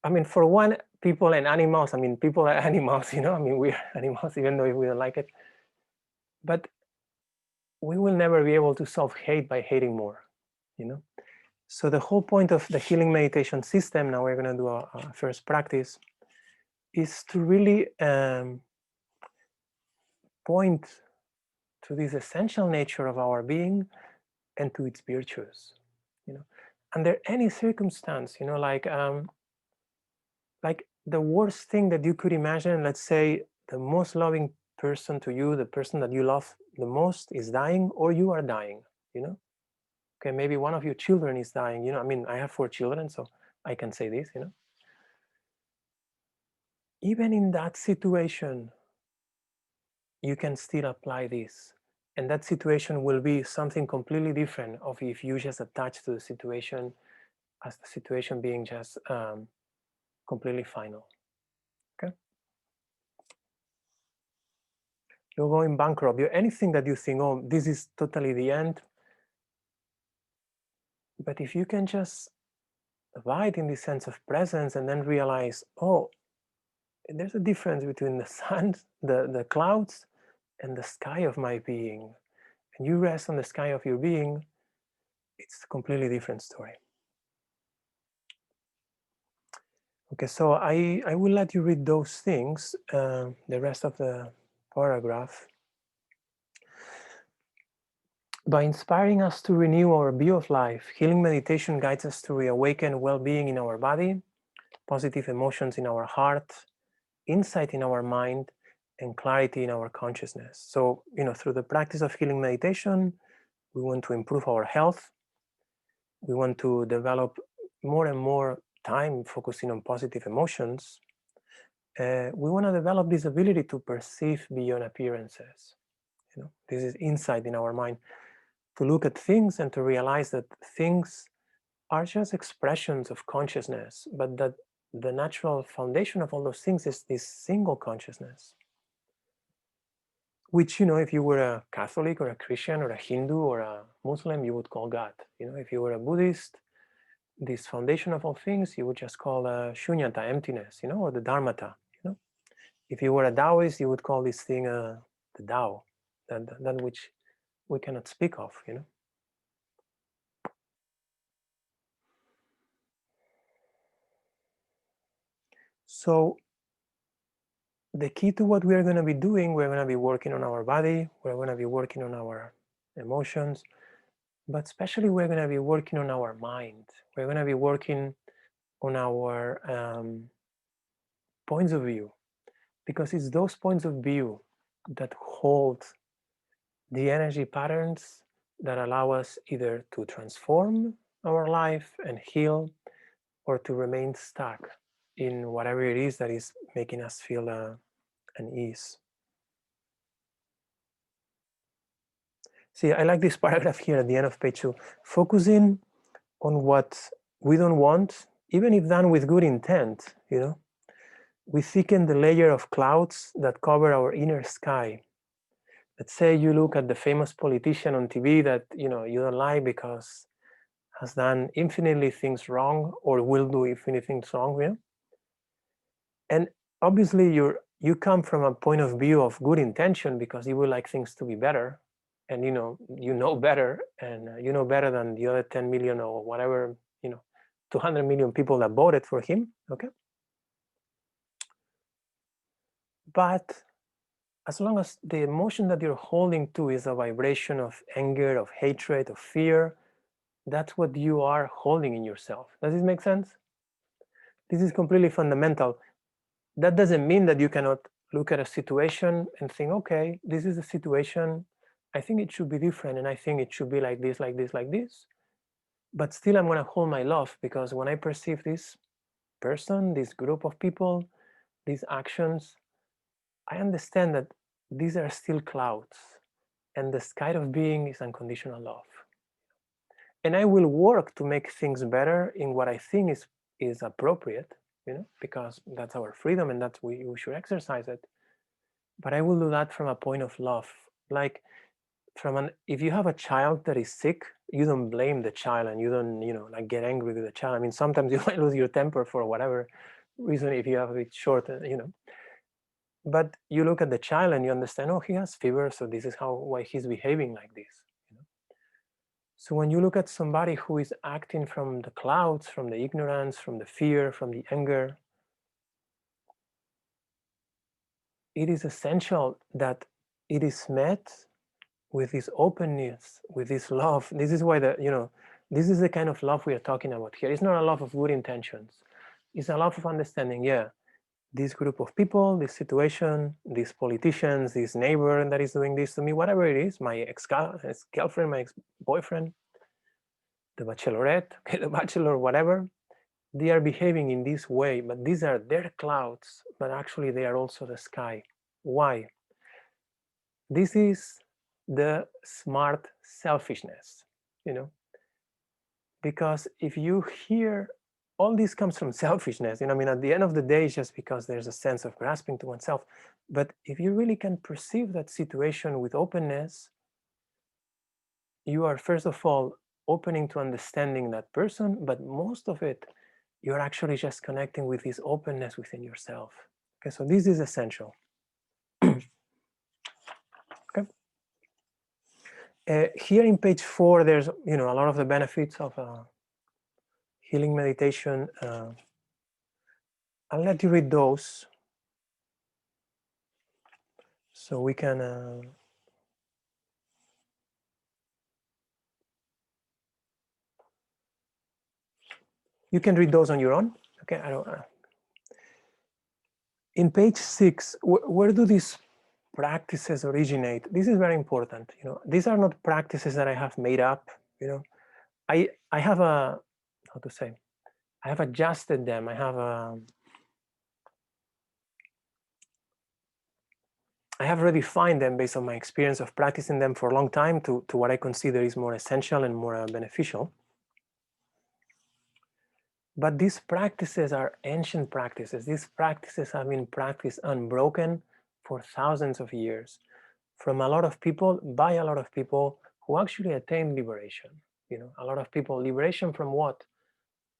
I mean, for one, people and animals, people are animals, we're animals, even though we don't like it. But we will never be able to solve hate by hating more, So the whole point of the healing meditation system, now we're going to do a first practice, is to really point to this essential nature of our being and to its virtues, under any circumstance, like the worst thing that you could imagine. Let's say the most loving person to you, the person that you love the most, is dying, or you are dying. Okay, maybe one of your children is dying. I have 4 children, so I can say this. Even in that situation, you can still apply this, and that situation will be something completely different of if you just attach to the situation as the situation being just completely final. Okay, you're going bankrupt, you're anything that you think, oh, this is totally the end. But if you can just abide in this sense of presence and then realize, oh, there's a difference between the sun, the clouds, and the sky of my being, and you rest on the sky of your being, it's a completely different story. Okay, so I will let you read those things, the rest of the paragraph. By inspiring us to renew our view of life, healing meditation guides us to reawaken well-being in our body, positive emotions in our heart, insight in our mind, and clarity in our consciousness. So, through the practice of healing meditation, we want to improve our health. We want to develop more and more time focusing on positive emotions. We want to develop this ability to perceive beyond appearances. This is insight in our mind, to look at things and to realize that things are just expressions of consciousness, but that the natural foundation of all those things is this single consciousness, which, if you were a Catholic or a Christian or a Hindu or a Muslim, you would call God. If you were a Buddhist, this foundation of all things, you would just call shunyata, emptiness, or the dharmata. If you were a Taoist, you would call this thing the Tao, that which we cannot speak of. So the key to what we are going to be doing, we're going to be working on our body, we're going to be working on our emotions, but especially we're going to be working on our mind. We're going to be working on our points of view, because it's those points of view that hold the energy patterns that allow us either to transform our life and heal, or to remain stuck in whatever it is that is making us feel unease. See, I like this paragraph here at the end of page 2. Focusing on what we don't want, even if done with good intent, we thicken the layer of clouds that cover our inner sky. Let's say you look at the famous politician on TV that you don't like because has done infinitely things wrong or will do infinite things wrong, and obviously you come from a point of view of good intention because you would like things to be better, and you know better, and you know better than the other 10 million or whatever 200 million people that voted for him. Okay, but as long as the emotion that you're holding to is a vibration of anger, of hatred, of fear, that's what you are holding in yourself. Does this make sense? This is completely fundamental. That doesn't mean that you cannot look at a situation and think, okay, this is a situation, I think it should be different, and I think it should be like this, like this, like this. But still, I'm going to hold my love, because when I perceive this person, this group of people, these actions, I understand that these are still clouds, and the sky of being is unconditional love. And I will work to make things better in what I think is appropriate, because that's our freedom and that's we should exercise it. But I will do that from a point of love. Like if you have a child that is sick, you don't blame the child, and you don't, like get angry with the child. I mean, sometimes you might lose your temper for whatever reason if you have it short, But you look at the child and you understand, oh, he has fever, so this is why he's behaving like this. So when you look at somebody who is acting from the clouds, from the ignorance, from the fear, from the anger, it is essential that it is met with this openness, with this love. This is why this is the kind of love we are talking about here. It's not a love of good intentions. It's a love of understanding, this group of people, this situation, these politicians, this neighbor that is doing this to me, whatever it is, my ex-girlfriend, my ex-boyfriend, the bachelorette, okay, the bachelor, whatever, they are behaving in this way, but these are their clouds, but actually they are also the sky. Why? This is the smart selfishness, because if you hear all this comes from selfishness, I mean, at the end of the day, it's just because there's a sense of grasping to oneself. But if you really can perceive that situation with openness, you are first of all opening to understanding that person, but most of it, you're actually just connecting with this openness within yourself. Okay, so this is essential. Okay. Here in page 4, there's a lot of the benefits of healing meditation. I'll let you read those, so we can. You can read those on your own. Okay, I don't. In page 6, where do these practices originate? This is very important. You know, these are not practices that I have made up. You know, I have a, how to say, I have adjusted them. I have redefined them based on my experience of practicing them for a long time to what I consider is more essential and more beneficial. But these practices are ancient practices. These practices have been practiced unbroken for thousands of years from a lot of people, by a lot of people who actually attained liberation. You know, a lot of people, liberation from what?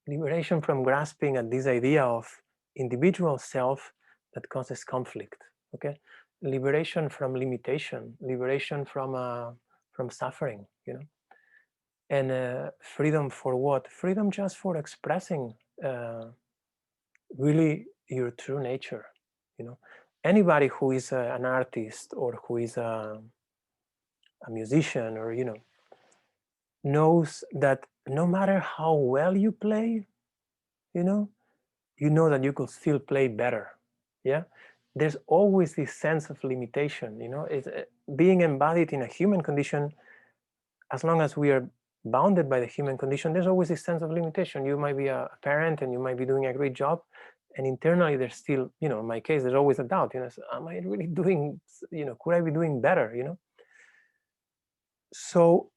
Liberation from grasping at this idea of individual self that causes conflict, okay? Liberation from limitation, liberation from suffering, you know? And freedom for what? Freedom just for expressing really your true nature, you know? Anybody who is an artist or who is a musician or, you know, knows that no matter how well you play, you know that you could still play better. Yeah, there's always this sense of limitation. You know, it's being embodied in a human condition. As long as we are bounded by the human condition, there's always this sense of limitation. You might be a parent and you might be doing a great job, and internally there's still, you know, in my case, there's always a doubt. You know, so am I really doing? You know, could I be doing better? You know, so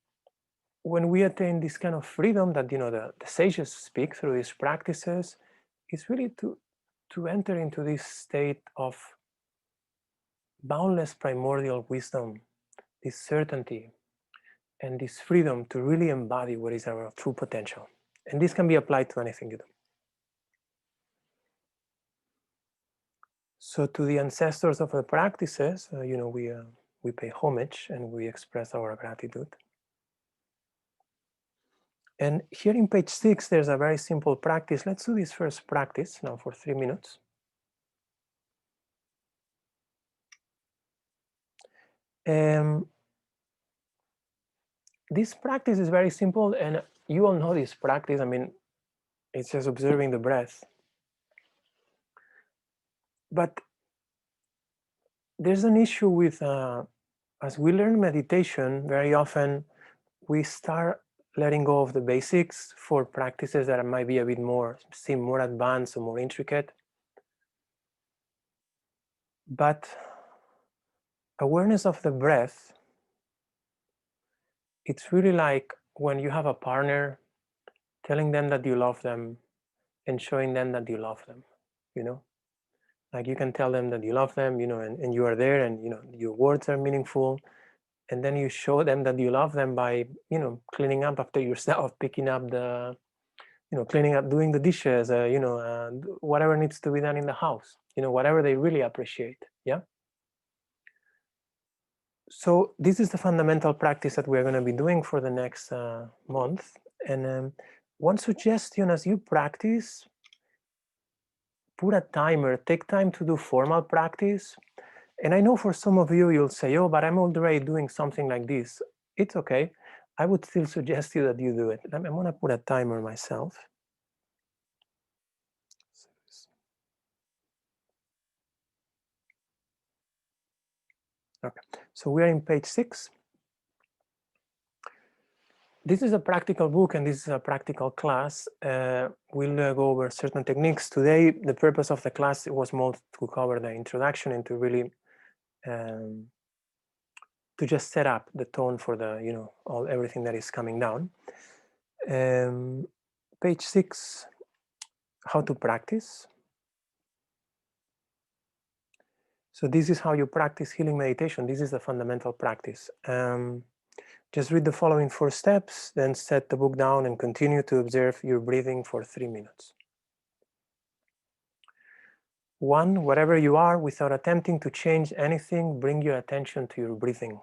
when we attain this kind of freedom that, you know, the sages speak through these practices, it's really to enter into this state of boundless primordial wisdom, this certainty and this freedom to really embody what is our true potential. And this can be applied to anything you do. So to the ancestors of the practices, you know, we pay homage and we express our gratitude. And here in page 6, there's a very simple practice. Let's do this first practice now for 3 minutes. This practice is very simple, and you all know this practice. I mean, it's just observing the breath. But there's an issue with, as we learn meditation, very often we start letting go of the basics for practices that might be a bit more, seem more advanced or more intricate. But awareness of the breath, it's really like when you have a partner, telling them that you love them and showing them that you love them, you know? Like you can tell them that you love them, you know, and you are there and, you know, your words are meaningful. And then you show them that you love them by, you know, cleaning up after yourself, picking up the, you know, cleaning up, doing the dishes, you know, whatever needs to be done in the house, you know, whatever they really appreciate. Yeah. So this is the fundamental practice that we're going to be doing for the next month. And one suggestion as you practice, put a timer, take time to do formal practice. And I know for some of you, you'll say, oh, but I'm already doing something like this. It's okay. I would still suggest you that you do it. I'm going to put a timer myself. Okay, so we're in page 6. This is a practical book and this is a practical class. We'll go over certain techniques. Today, the purpose of the class was more to cover the introduction and to really to just set up the tone for the, you know, everything that is coming down. Page 6, how to practice. So this is how you practice healing meditation. This is the fundamental practice. Just read the following 4 steps, then set the book down and continue to observe your breathing for 3 minutes. 1, wherever you are, without attempting to change anything, bring your attention to your breathing.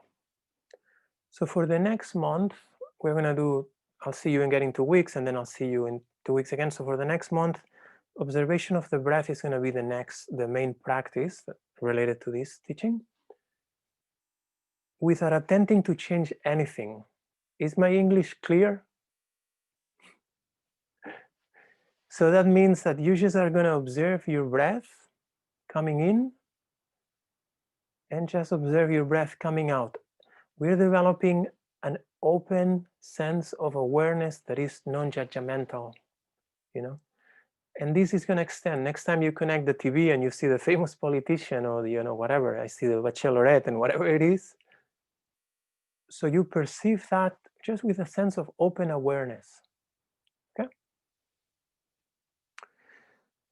So for the next month, we're going to do, I'll see you in getting 2 weeks, and then I'll see you in 2 weeks again. So for the next month, observation of the breath is going to be the main practice related to this teaching. Without attempting to change anything. Is my English clear? So that means that you just are going to observe your breath coming in and just observe your breath coming out. We're developing an open sense of awareness that is non-judgmental, you know. And this is going to extend. Next time you connect the TV and you see the famous politician or, you know, whatever, I see the bachelorette and whatever it is. So you perceive that just with a sense of open awareness. Okay.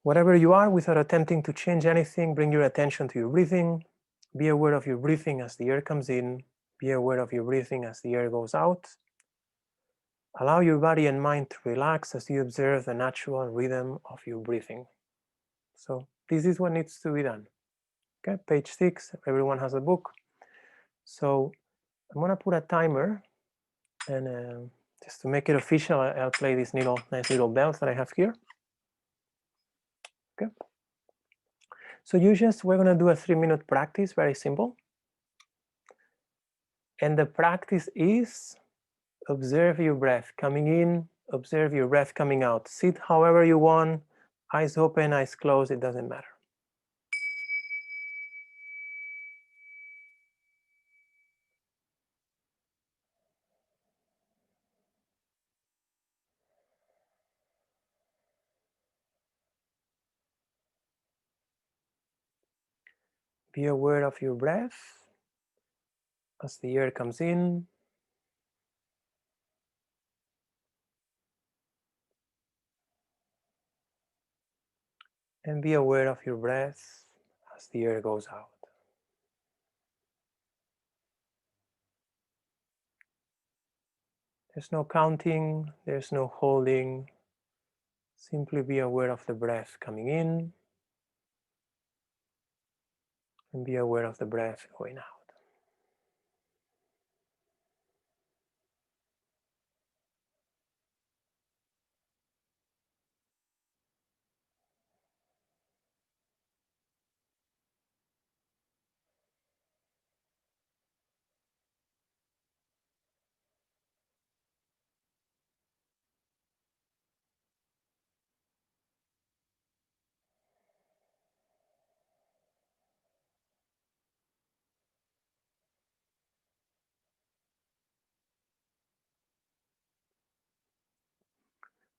Whatever you are, without attempting to change anything, bring your attention to your breathing. Be aware of your breathing as the air comes in. Be aware of your breathing as the air goes out. Allow your body and mind to relax as you observe the natural rhythm of your breathing. So this is what needs to be done. Okay, page 6, everyone has a book. So I'm gonna put a timer, and just to make it official, I'll play these nice little bells that I have here. Okay. So we're gonna do a 3-minute practice, very simple. And the practice is observe your breath coming in, observe your breath coming out. Sit however you want, eyes open, eyes closed, it doesn't matter. Be aware of your breath as the air comes in and be aware of your breath as the air goes out. There's no counting, there's no holding. Simply be aware of the breath coming in and be aware of the breath going out.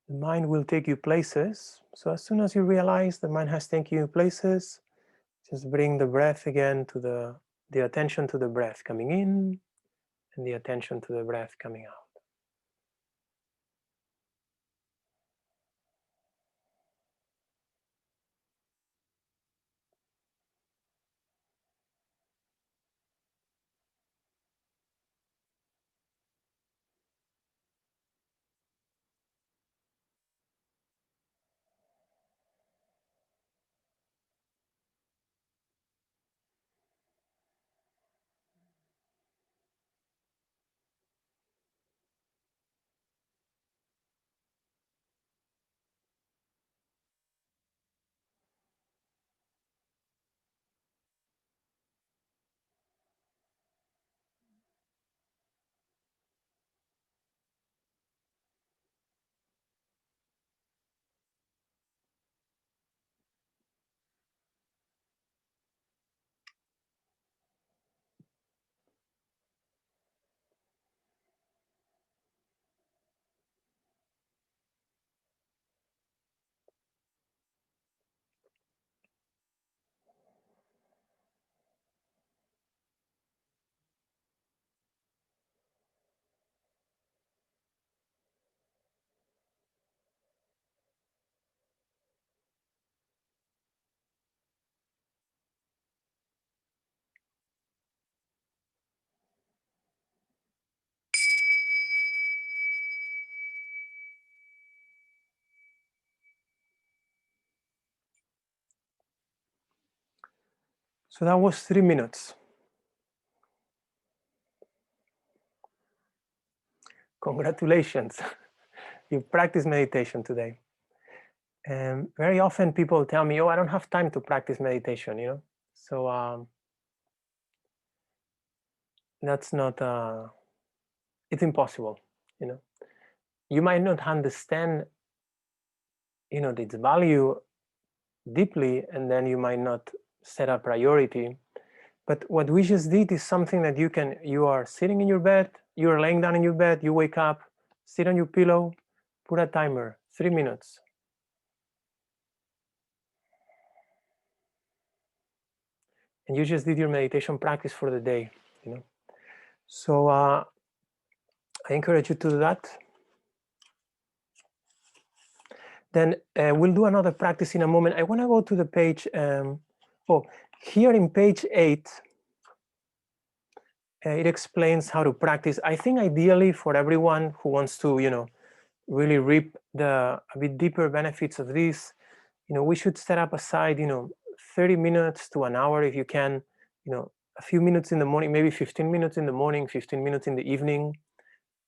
The mind will take you places. So as soon as you realize the mind has taken you places, just bring the breath again to the attention to the breath coming in and the attention to the breath coming out. So that was 3 minutes. Congratulations. You practiced meditation today. And very often people tell me, oh, I don't have time to practice meditation, you know? So that's not, it's impossible, you know? You might not understand, you know, its value deeply, and then you might not set a priority. But what we just did is something that you are sitting in your bed, you are laying down in your bed, you wake up, sit on your pillow, put a timer, 3 minutes. And you just did your meditation practice for the day, you know. So I encourage you to do that. Then we'll do another practice in a moment. I want to go to the page. Here in page 8, it explains how to practice. I think ideally for everyone who wants to, you know, really reap a bit deeper benefits of this, you know, we should set up aside, you know, 30 minutes to an hour if you can, you know, a few minutes in the morning, maybe 15 minutes in the morning, 15 minutes in the evening,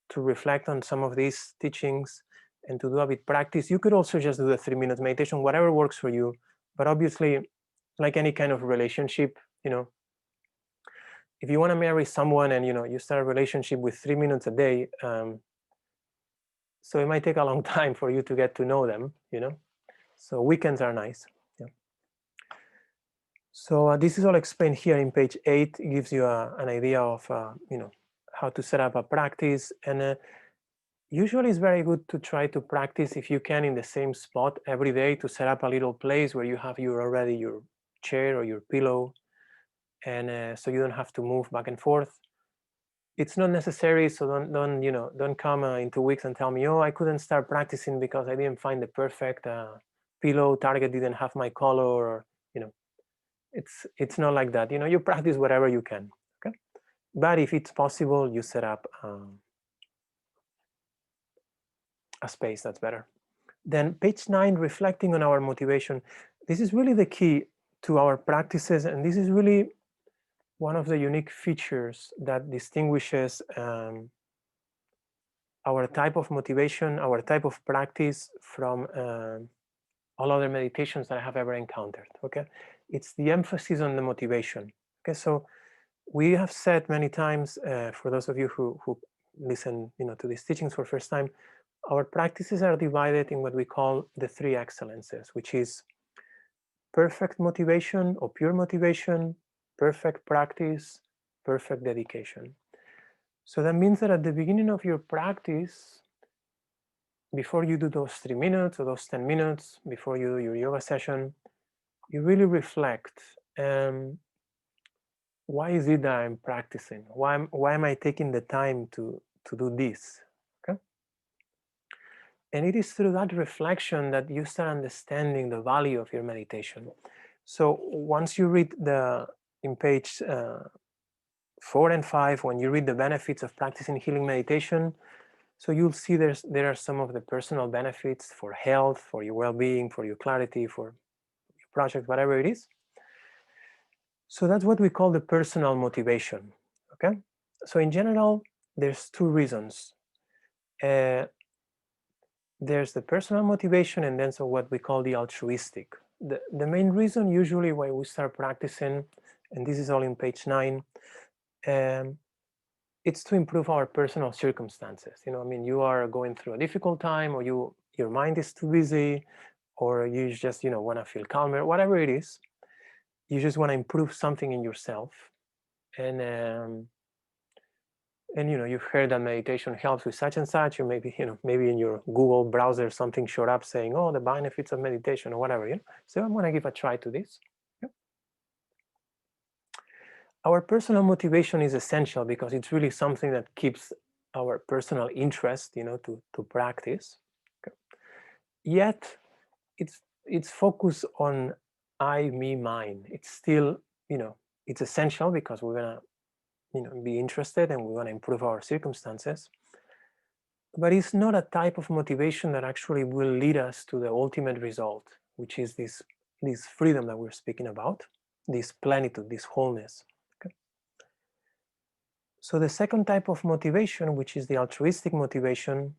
to reflect on some of these teachings and to do a bit practice. You could also just do the 3-minute meditation, whatever works for you. But obviously, like any kind of relationship, you know, if you want to marry someone and, you know, you start a relationship with 3 minutes a day, so it might take a long time for you to get to know them, you know. So weekends are nice. Yeah. So this is all explained here in page 8. It gives you an idea of, you know, how to set up a practice. And usually it's very good to try to practice, if you can, in the same spot every day, to set up a little place where you have your chair or your pillow, and so you don't have to move back and forth. It's not necessary, so don't come in 2 weeks and tell me, oh, I couldn't start practicing because I didn't find the perfect pillow. Target didn't have my color, or, you know, it's not like that. You know, you practice whatever you can. Okay, but if it's possible, you set up a space that's better. Then page 9, reflecting on our motivation. This is really the key to our practices, and this is really one of the unique features that distinguishes our type of motivation, our type of practice from all other meditations that I have ever encountered. Okay, it's the emphasis on the motivation. Okay, so we have said many times, for those of you who listen, you know, to these teachings for the first time, our practices are divided in what we call the 3 excellences, which is perfect motivation or pure motivation, perfect practice, perfect dedication. So that means that at the beginning of your practice, before you do those 3 minutes or those 10 minutes, before you do your yoga session, you really reflect, why is it that I'm practicing? Why am I taking the time to do this? Okay. And it is through that reflection that you start understanding the value of your meditation. So once you read in page 4 and 5, when you read the benefits of practicing healing meditation, so you'll see there are some of the personal benefits for health, for your well-being, for your clarity, for your project, whatever it is. So that's what we call the personal motivation. Okay. So in general, there's 2 reasons. There's the personal motivation, and then so what we call the altruistic. The main reason usually why we start practicing, and this is all in page 9, it's to improve our personal circumstances. You know, I mean, you are going through a difficult time, or your mind is too busy, or you just, you know, want to feel calmer, whatever it is. You just want to improve something in yourself, and you know, you've heard that meditation helps with such and such, or maybe, you know, maybe in your Google browser something showed up saying, oh, the benefits of meditation or whatever, you know. So I'm going to give a try to this. Yep. Our personal motivation is essential because it's really something that keeps our personal interest, you know, to practice. Okay. Yet it's focused on I, me, mine. It's still, you know, it's essential because we're gonna, you know, be interested and we want to improve our circumstances. But it's not a type of motivation that actually will lead us to the ultimate result, which is this freedom that we're speaking about, this plenitude, this wholeness. Okay. So the second type of motivation, which is the altruistic motivation,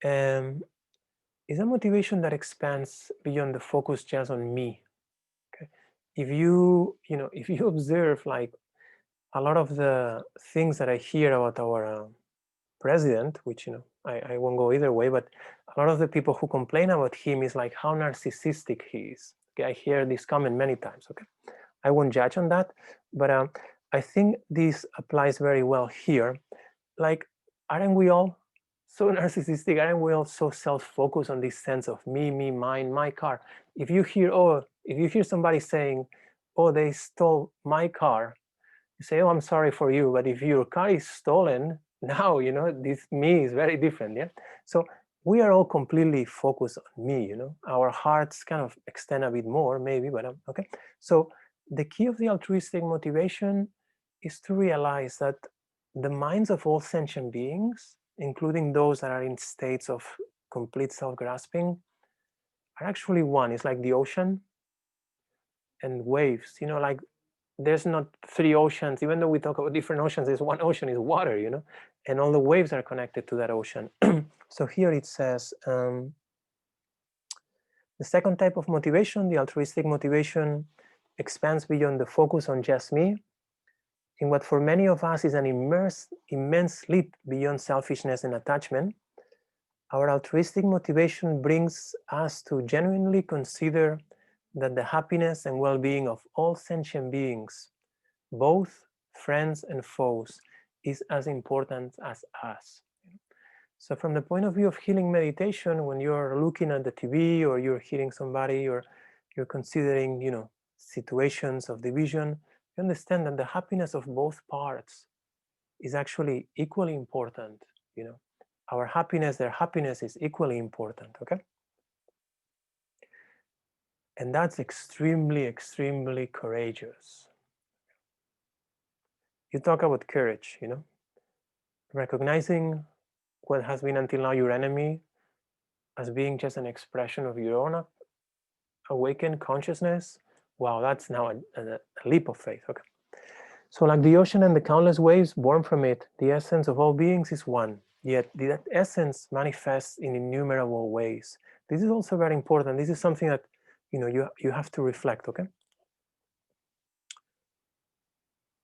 is a motivation that expands beyond the focus just on me. Okay. If you observe, like, a lot of the things that I hear about our president, which, you know, I won't go either way, but a lot of the people who complain about him is like how narcissistic he is. Okay, I hear this comment many times. Okay, I won't judge on that, but I think this applies very well here. Like, aren't we all so narcissistic? Aren't we all so self-focused on this sense of me, mine, my car? If you hear somebody saying, "Oh, they stole my car," you say, "Oh, I'm sorry for you." But if your car is stolen, now this me is very different. Yeah. So we are all completely focused on me. Our hearts kind of extend a bit more, maybe, but okay. So the key of the altruistic motivation is to realize that the minds of all sentient beings, including those that are in states of complete self-grasping, are actually one. It's like the ocean and waves. Like there's not three oceans. Even though we talk about different oceans, there's one ocean, is water. And all the waves are connected to that ocean. So here it says, the second type of motivation, the altruistic motivation, expands beyond the focus on just me in what for many of us is an immense leap beyond selfishness and attachment. Our altruistic motivation brings us to genuinely consider that the happiness and well-being of all sentient beings, both friends and foes, is as important as us. So from the point of view of healing meditation, when you're looking at the TV or you're hearing somebody or you're considering, situations of division, you understand that the happiness of both parts is actually equally important. Our happiness, their happiness is equally important, okay? And that's extremely, extremely courageous. You talk about courage, recognizing what has been until now your enemy as being just an expression of your own awakened consciousness. Wow, that's now a leap of faith. Okay. So like the ocean and the countless waves born from it, the essence of all beings is one, yet that essence manifests in innumerable ways. This is also very important. This is something that you have to reflect, okay?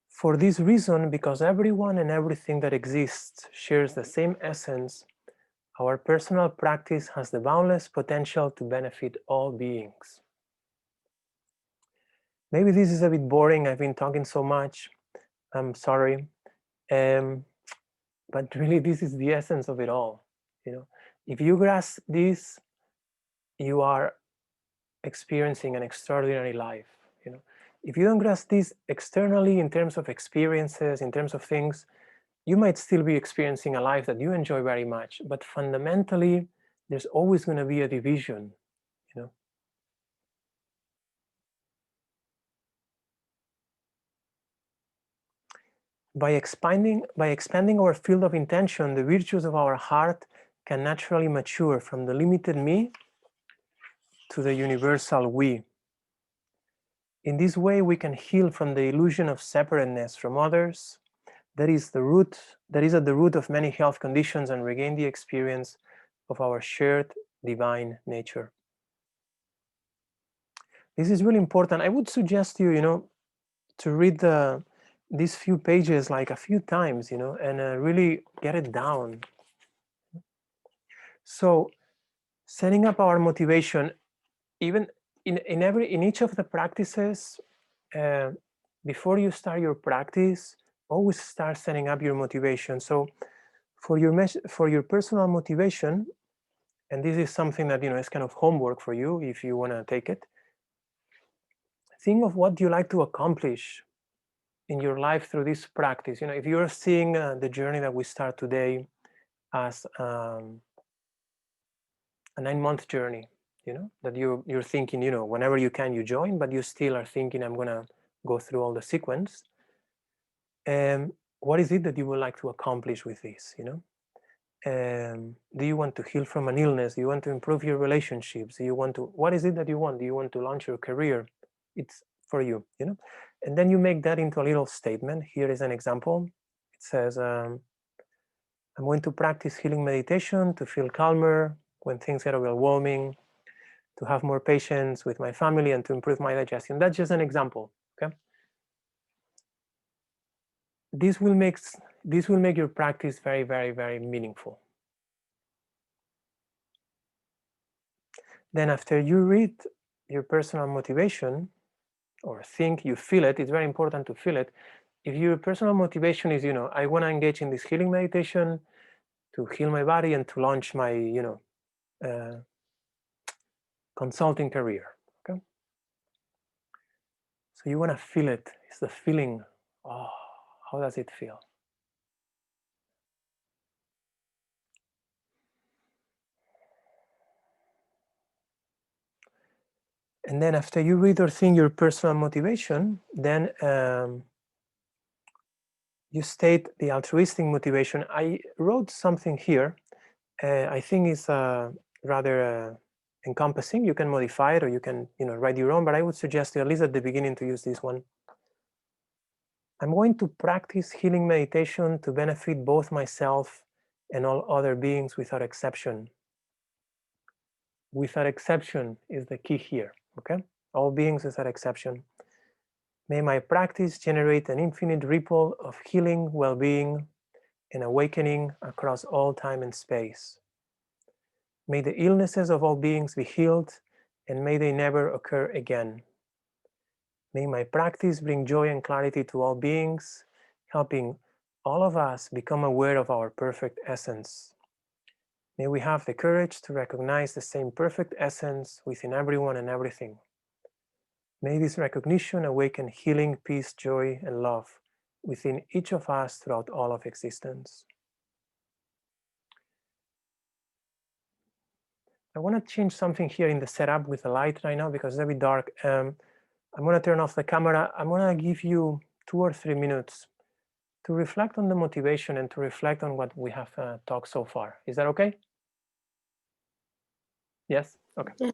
For this reason, because everyone and everything that exists shares the same essence, our personal practice has the boundless potential to benefit all beings. Maybe this is a bit boring. I've been talking so much. I'm sorry. But really, this is the essence of it all. If you grasp this, you are experiencing an extraordinary life. If you don't grasp this externally in terms of experiences, in terms of things, you might still be experiencing a life that you enjoy very much, but fundamentally, there's always going to be a division. By expanding our field of intention, the virtues of our heart can naturally mature from the limited me to the universal we. In this way, we can heal from the illusion of separateness from others that is at the root of many health conditions and regain the experience of our shared divine nature. This is really important. I would suggest you, to read these few pages like a few times, and really get it down. So setting up our motivation, even in each of the practices, before you start your practice, always start setting up your motivation. So for your personal motivation, and this is something that is kind of homework for you if you want to take it, think of what you like to accomplish in your life through this practice. If you're seeing the journey that we start today as a 9-month journey, that you're thinking, whenever you can, you join, but you still are thinking, I'm gonna go through all the sequence. What is it that you would like to accomplish with this? Do you want to heal from an illness? Do you want to improve your relationships? What is it that you want? Do you want to launch your career? It's for you, and then you make that into a little statement. Here is an example. It says, I'm going to practice healing meditation to feel calmer when things get overwhelming, to have more patience with my family, and to improve my digestion. That's just an example, okay? This will make your practice very, very, very meaningful. Then after you read your personal motivation, or think, you feel it. It's very important to feel it. If your personal motivation is, I want to engage in this healing meditation to heal my body and to launch my, consulting career, okay? So you want to feel it. It's the feeling. Oh, how does it feel? And then after you read or think your personal motivation, then you state the altruistic motivation. I wrote something here. I think it's rather encompassing. You can modify it, or you can, write your own. But I would suggest, at least at the beginning, to use this one. I'm going to practice healing meditation to benefit both myself and all other beings without exception. Without exception is the key here. Okay, all beings without exception. May my practice generate an infinite ripple of healing, well-being, and awakening across all time and space. May the illnesses of all beings be healed, and may they never occur again. May my practice bring joy and clarity to all beings, helping all of us become aware of our perfect essence. May we have the courage to recognize the same perfect essence within everyone and everything. May this recognition awaken healing, peace, joy, and love within each of us throughout all of existence. I want to change something here in the setup with the light right now because it's a bit dark. I'm going to turn off the camera. I'm going to give you 2 or 3 minutes to reflect on the motivation and to reflect on what we have talked so far. Is that okay? Yes? Okay. Yeah.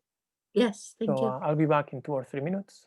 Yes, thank So you. I'll be back in 2 or 3 minutes.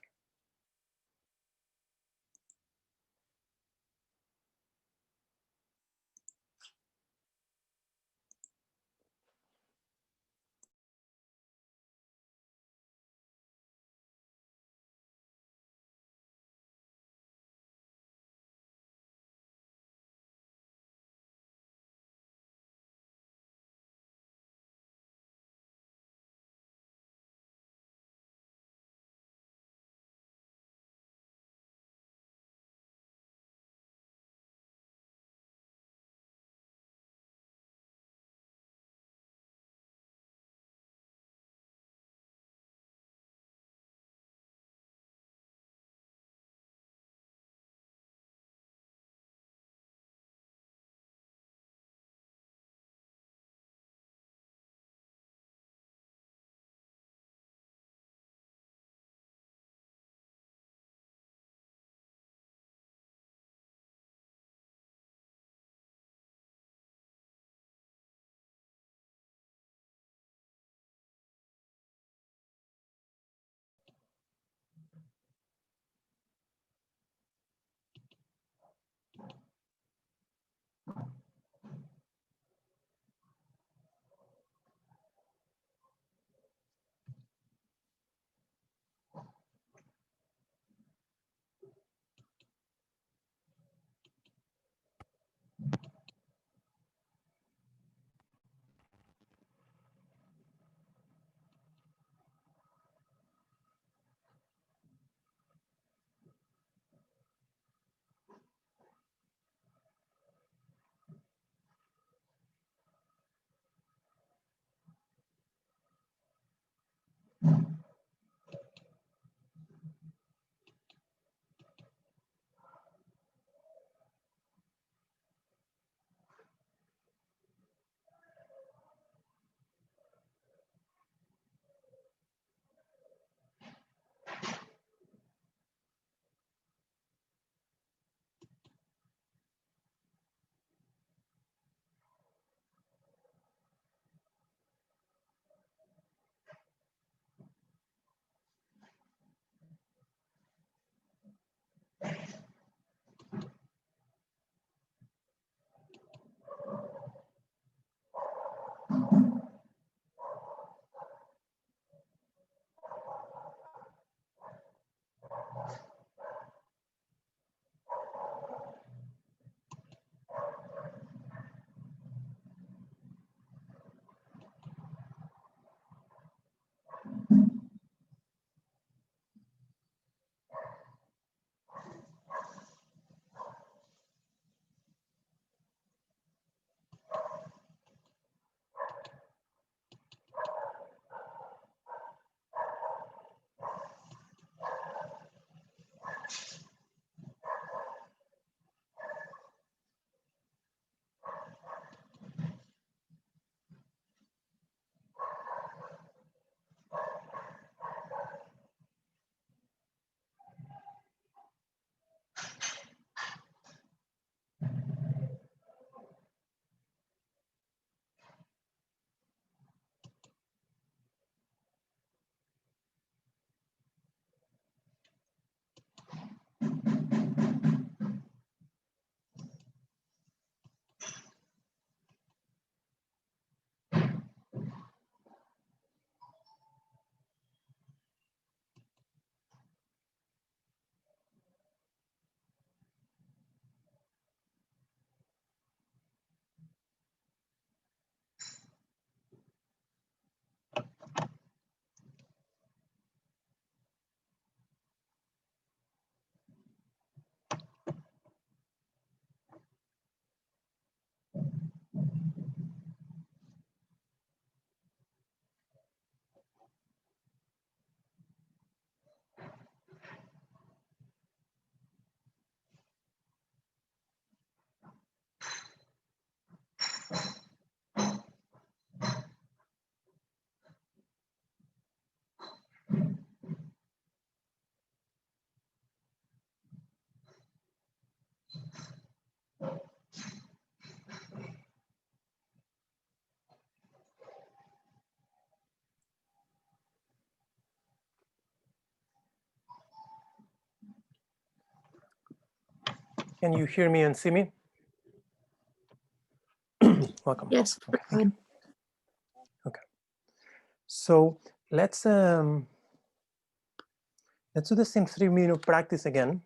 Can you hear me and see me? Welcome. Yes, Okay, we're good. okay. So let's do the same 3-minute practice again.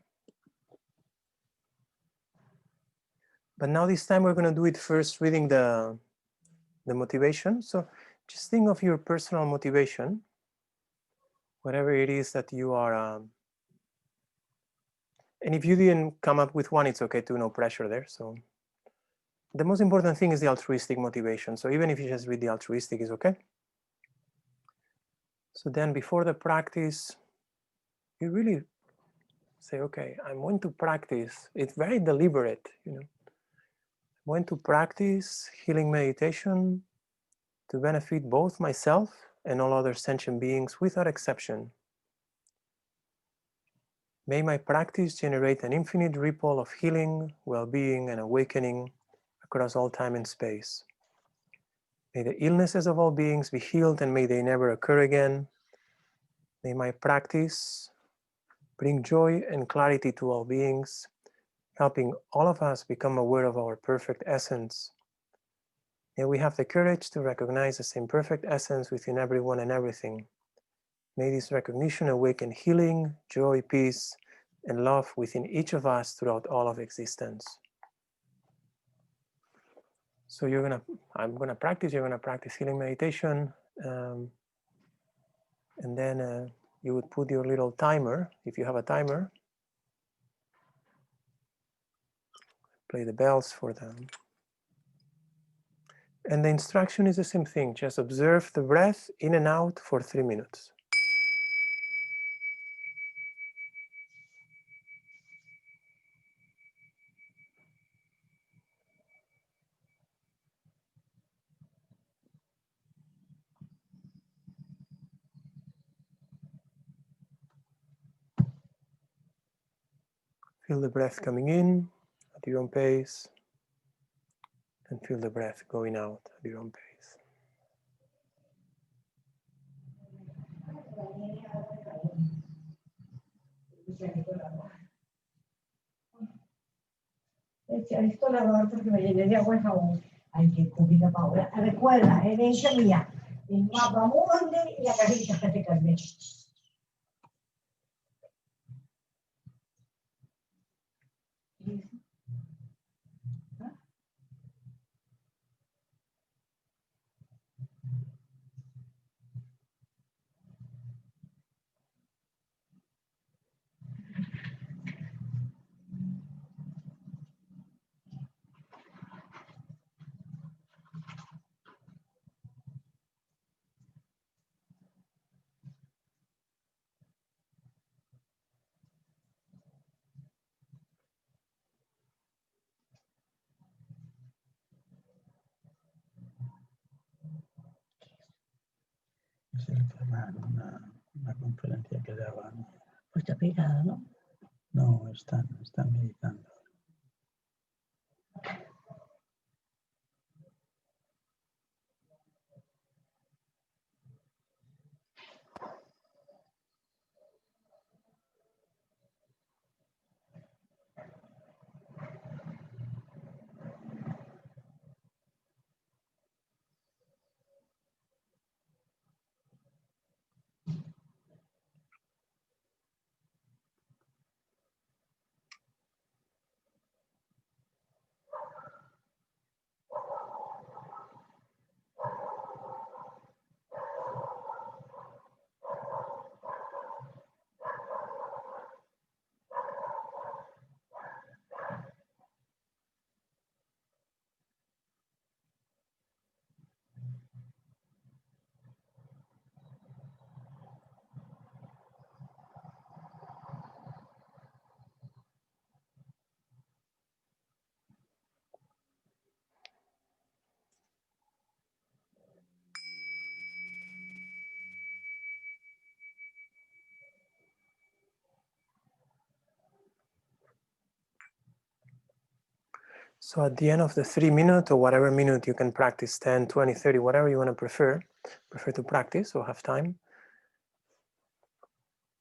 But now this time we're going to do it first reading the motivation. So just think of your personal motivation, whatever it is that you are. And if you didn't come up with one, it's okay too, no pressure there. So the most important thing is the altruistic motivation. So even if you just read the altruistic, is okay. So then before the practice, you really say, okay, I'm going to practice. It's very deliberate, I'm going to practice healing meditation to benefit both myself and all other sentient beings without exception. May my practice generate an infinite ripple of healing, well-being, and awakening across all time and space. May the illnesses of all beings be healed and may they never occur again. May my practice bring joy and clarity to all beings, helping all of us become aware of our perfect essence. May we have the courage to recognize the same perfect essence within everyone and everything. May this recognition awaken healing, joy, peace, and love within each of us throughout all of existence. So I'm gonna practice, you're gonna practice healing meditation, and then you would put your little timer, if you have a timer, play the bells for them. And the instruction is the same thing, just observe the breath in and out for 3 minutes. Feel the breath coming in at your own pace, and feel the breath going out at your own pace. Esto la verdad porque me llené de agua y jabón. Ay, qué cúbica, Paola. Recuerda, herencia mía, el mapa mundi y la cajita de carnet. Es el Ferran, una conferencia que daban. Pues está pegada, ¿no? No, están meditando. So at the end of the 3 minutes or whatever minute you can practice, 10, 20, 30, whatever you want to prefer to practice or have time.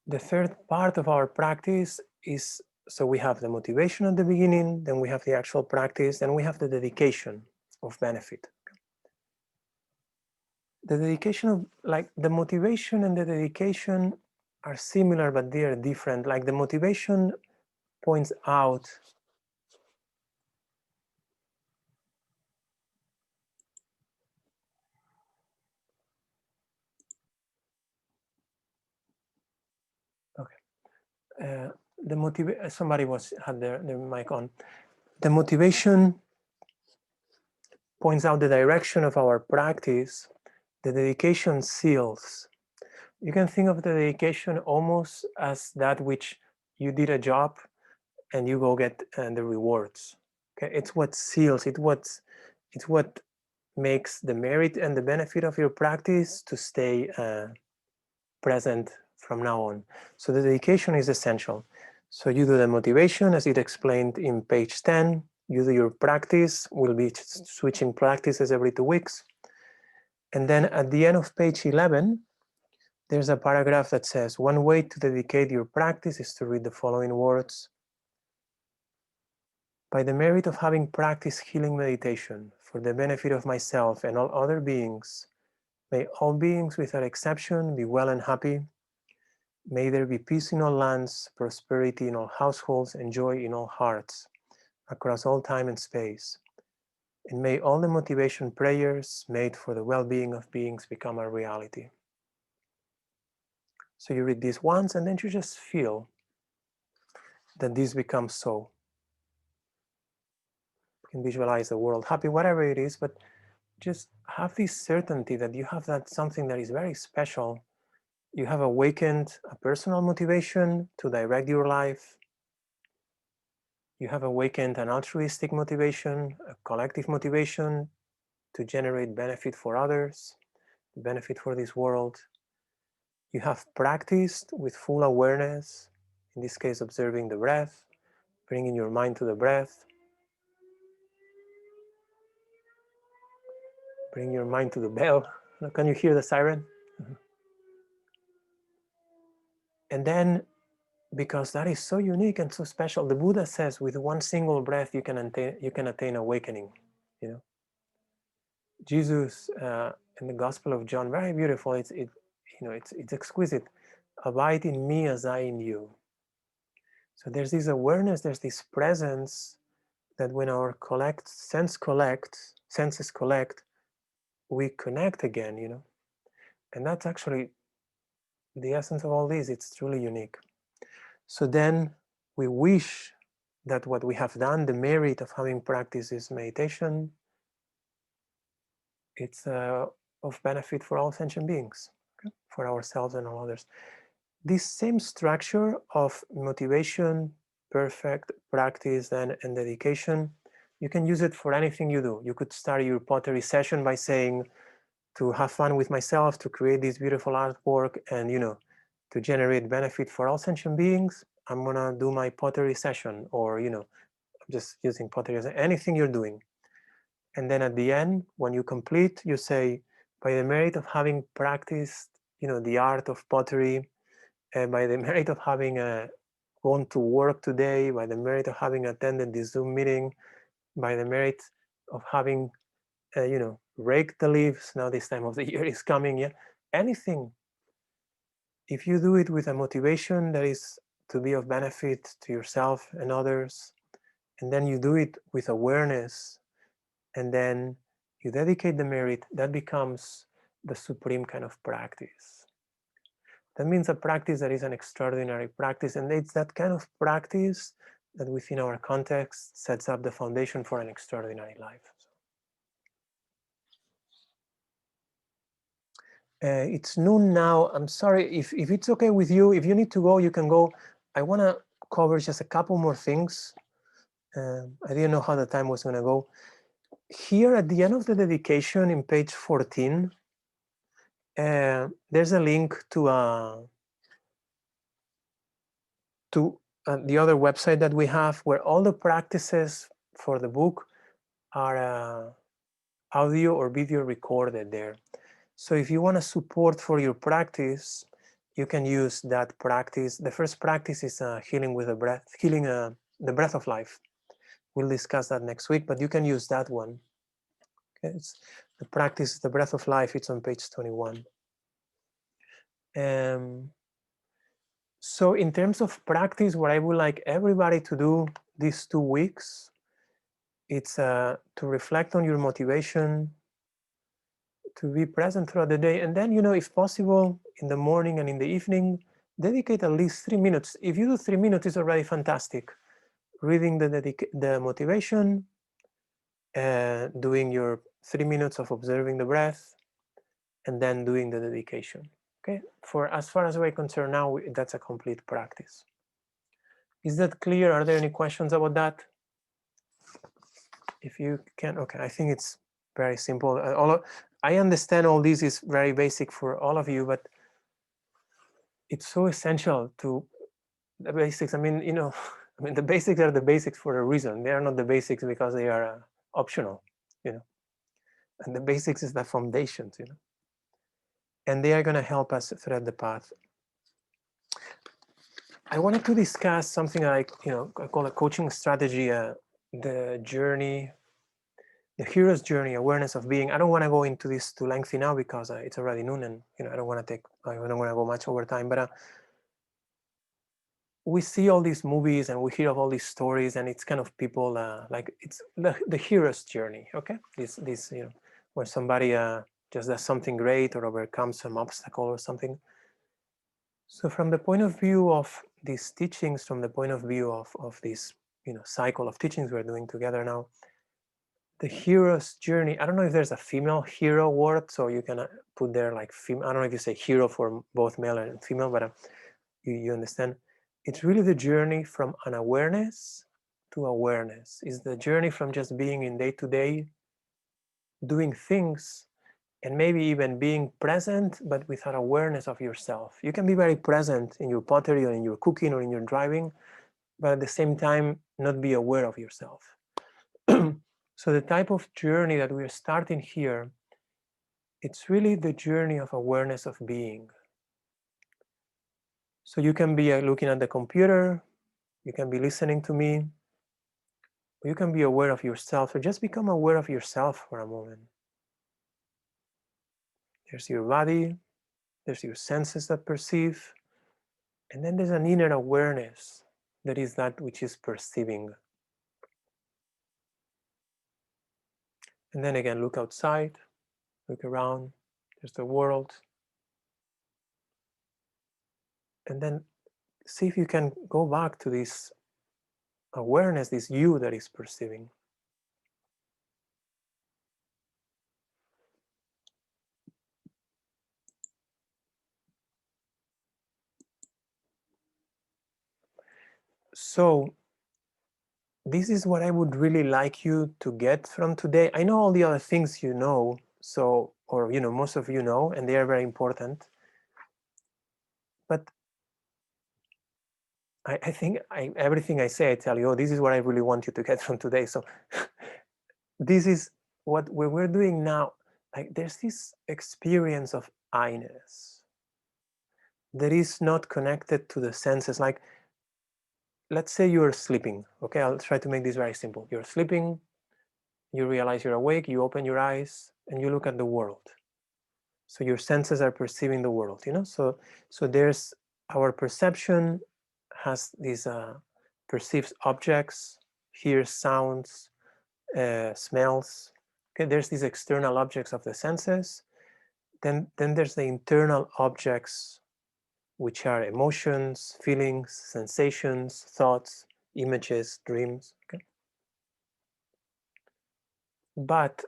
The third part of our practice is, so we have the motivation at the beginning, then we have the actual practice, then we have the dedication of benefit. The dedication of, like, the motivation and the dedication are similar, but they are different. Like the motivation points out the motivation. Somebody had their mic on. The motivation points out the direction of our practice. The dedication seals. You can think of the dedication almost as that which you did a job and you go get the rewards. Okay, it's what seals. It's what makes the merit and the benefit of your practice to stay present from now on. So the dedication is essential. So you do the motivation as it explained in page 10. You do your practice. We'll be switching practices every 2 weeks. And then at the end of page 11, there's a paragraph that says, one way to dedicate your practice is to read the following words. By the merit of having practiced healing meditation for the benefit of myself and all other beings, may all beings without exception be well and happy. May there be peace in all lands, prosperity in all households, and joy in all hearts, across all time and space. And may all the motivation prayers made for the well-being of beings become a reality. So you read this once and then you just feel that this becomes so. You can visualize the world happy, whatever it is, but just have this certainty that you have that something that is very special. You have awakened a personal motivation to direct your life. You have awakened an altruistic motivation, a collective motivation to generate benefit for others, benefit for this world. You have practiced with full awareness, in this case observing the breath, bringing your mind to the breath. Bring your mind to the bell. Can you hear the siren? And then, because that is so unique and so special, the Buddha says with one single breath you can attain awakening. You know, Jesus in the Gospel of John, very beautiful. It's exquisite. Abide in me as I in you. So there's this awareness, there's this presence that when our senses collect, we connect again. You know, and that's actually the essence of all this. It's truly unique. So then we wish that what we have done, the merit of having practiced this meditation, it's of benefit for all sentient beings, okay? For ourselves and all others. This same structure of motivation, perfect practice, and dedication, you can use it for anything you do. You could start your pottery session by saying, to have fun with myself, to create this beautiful artwork, and to generate benefit for all sentient beings, I'm gonna do my pottery session, or I'm just using pottery as anything you're doing. And then at the end, when you complete, you say, by the merit of having practiced, the art of pottery, by the merit of having gone to work today, by the merit of having attended this Zoom meeting, by the merit of having, raked the leaves. Now this time of the year is coming. Yeah, anything. If you do it with a motivation that is to be of benefit to yourself and others, and then you do it with awareness, and then you dedicate the merit, that becomes the supreme kind of practice. That means a practice that is an extraordinary practice, and it's that kind of practice that within our context sets up the foundation for an extraordinary life. It's noon now. I'm sorry, if it's okay with you, if you need to go, you can go. I want to cover just a couple more things. I didn't know how the time was going to go. Here at the end of the dedication in page 14, there's a link to the other website that we have, where all the practices for the book are audio or video recorded there. So if you want to support for your practice, you can use that practice. The first practice is healing with the breath, healing the breath of life. We'll discuss that next week, but you can use that one. Okay, it's the practice, the breath of life. It's on page 21. So in terms of practice, what I would like everybody to do these 2 weeks, it's to reflect on your motivation, to be present throughout the day, and then, you know, if possible, in the morning and in the evening, dedicate at least 3 minutes. If you do 3 minutes, it's already fantastic. Reading the motivation, doing your 3 minutes of observing the breath, and then doing the dedication. Okay, for as far as we're concerned now, that's a complete practice. Is that clear? Are there any questions about that? If you can, okay, I think it's very simple. I understand all this is very basic for all of you, but it's so essential to the basics. I mean, you know, I mean, the basics are the basics for a reason. They are not the basics because they are optional, you know. And the basics is the foundations, you know. And they are going to help us thread the path. I wanted to discuss something like, you know, I call a coaching strategy, the journey, the hero's journey, awareness of being. I don't want to go into this too lengthy now because it's already noon, and you know I don't want to go much over time. But we see all these movies and we hear of all these stories, and it's kind of people like it's the hero's journey. Okay, this you know, where somebody just does something great or overcomes some obstacle or something. So from the point of view of these teachings, from the point of view of this, you know, cycle of teachings we're doing together now, the hero's journey, I don't know if there's a female hero word, so you can put there like female. I don't know if you say hero for both male and female, but you understand. It's really the journey from unawareness to awareness. It's the journey from just being in day-to-day, doing things, and maybe even being present, but without awareness of yourself. You can be very present in your pottery or in your cooking or in your driving, but at the same time, not be aware of yourself. So the type of journey that we're starting here, it's really the journey of awareness of being. So you can be looking at the computer, you can be listening to me, or you can be aware of yourself, or just become aware of yourself for a moment. There's your body, there's your senses that perceive, and then there's an inner awareness that is that which is perceiving. And then again, look outside, look around, there's the world. And then see if you can go back to this awareness, this you that is perceiving. So this is what I would really like you to get from today. I know all the other things you know, so, or you know, most of you know, and they are very important. But I think everything I say, I tell you, oh, this is what I really want you to get from today. So this is what we're doing now. Like there's this experience of I-ness that is not connected to the senses. Like, let's say you're sleeping. Okay, I'll try to make this very simple. You're sleeping, you realize you're awake, you open your eyes, and you look at the world. So your senses are perceiving the world, you know? So there's our perception has these perceives objects, hears sounds, smells. Okay, there's these external objects of the senses. Then there's the internal objects, which are emotions, feelings, sensations, thoughts, images, dreams. Okay? But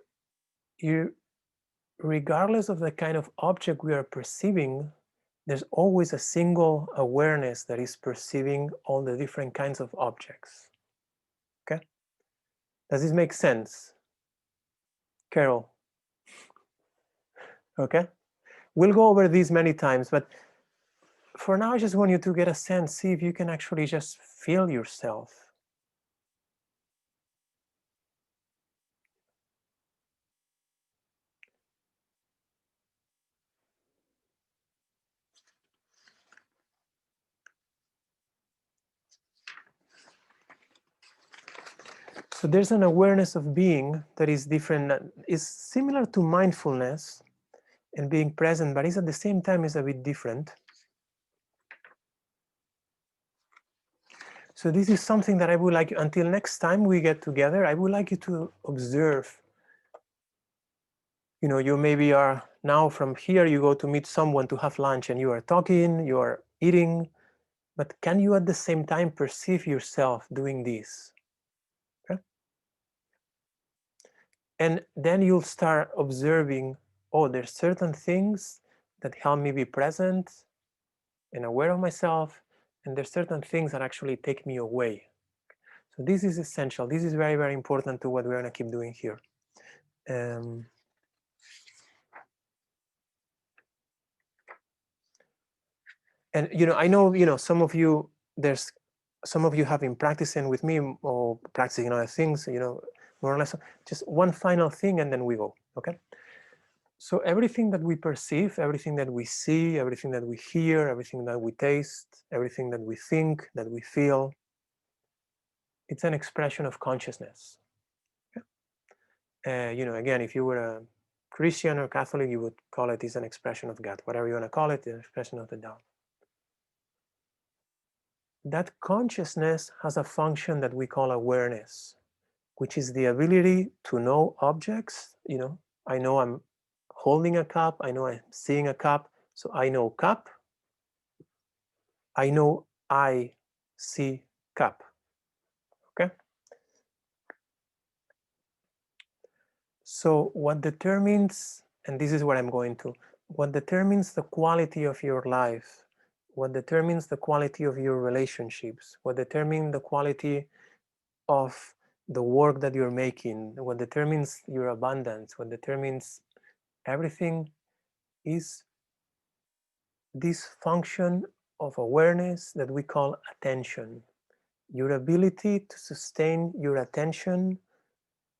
regardless of the kind of object we are perceiving, there's always a single awareness that is perceiving all the different kinds of objects. Okay? Does this make sense? Carol? Okay? We'll go over these many times, but for now, I just want you to get a sense, see if you can actually just feel yourself. So there's an awareness of being that is different, is similar to mindfulness and being present, but is at the same time is a bit different. So this is something that I would like, until next time we get together, I would like you to observe. You know, you maybe are now from here, you go to meet someone to have lunch and you are talking, you are eating, but can you at the same time perceive yourself doing this? Okay? And then you'll start observing, oh, there's certain things that help me be present and aware of myself, and there's certain things that actually take me away. So this is essential. This is very, very important to what we're gonna keep doing here. And you know, I know, you know, some of you have been practicing with me or practicing other things, you know, more or less. Just one final thing and then we go, okay? So everything that we perceive, everything that we see, everything that we hear, everything that we taste, everything that we think, that we feel, it's an expression of consciousness. Okay? You know, again, if you were a Christian or Catholic, you would call it is an expression of God. Whatever you want to call it, an expression of the Tao. That consciousness has a function that we call awareness, which is the ability to know objects. You know, I know I'm holding a cup, I know I'm seeing a cup, so I know cup, I know I see cup, okay? So what determines, and this is what I'm going to, what determines the quality of your life, what determines the quality of your relationships, what determines the quality of the work that you're making, what determines your abundance, what determines everything is this function of awareness that we call attention. Your ability to sustain your attention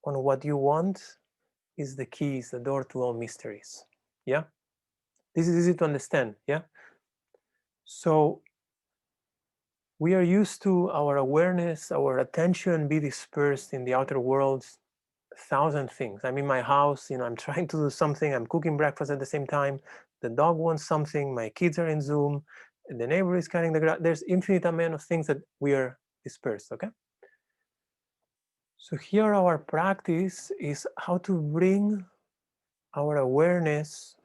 on what you want is the key, is the door to all mysteries. Yeah? This is easy to understand, yeah? So we are used to our awareness, our attention be dispersed in the outer world, 1,000 things. I'm in my house, you know, I'm trying to do something, I'm cooking breakfast at the same time, the dog wants something, my kids are in Zoom, the neighbor is cutting the grass. There's infinite amount of things that we are dispersed, okay? So here our practice is how to bring our awareness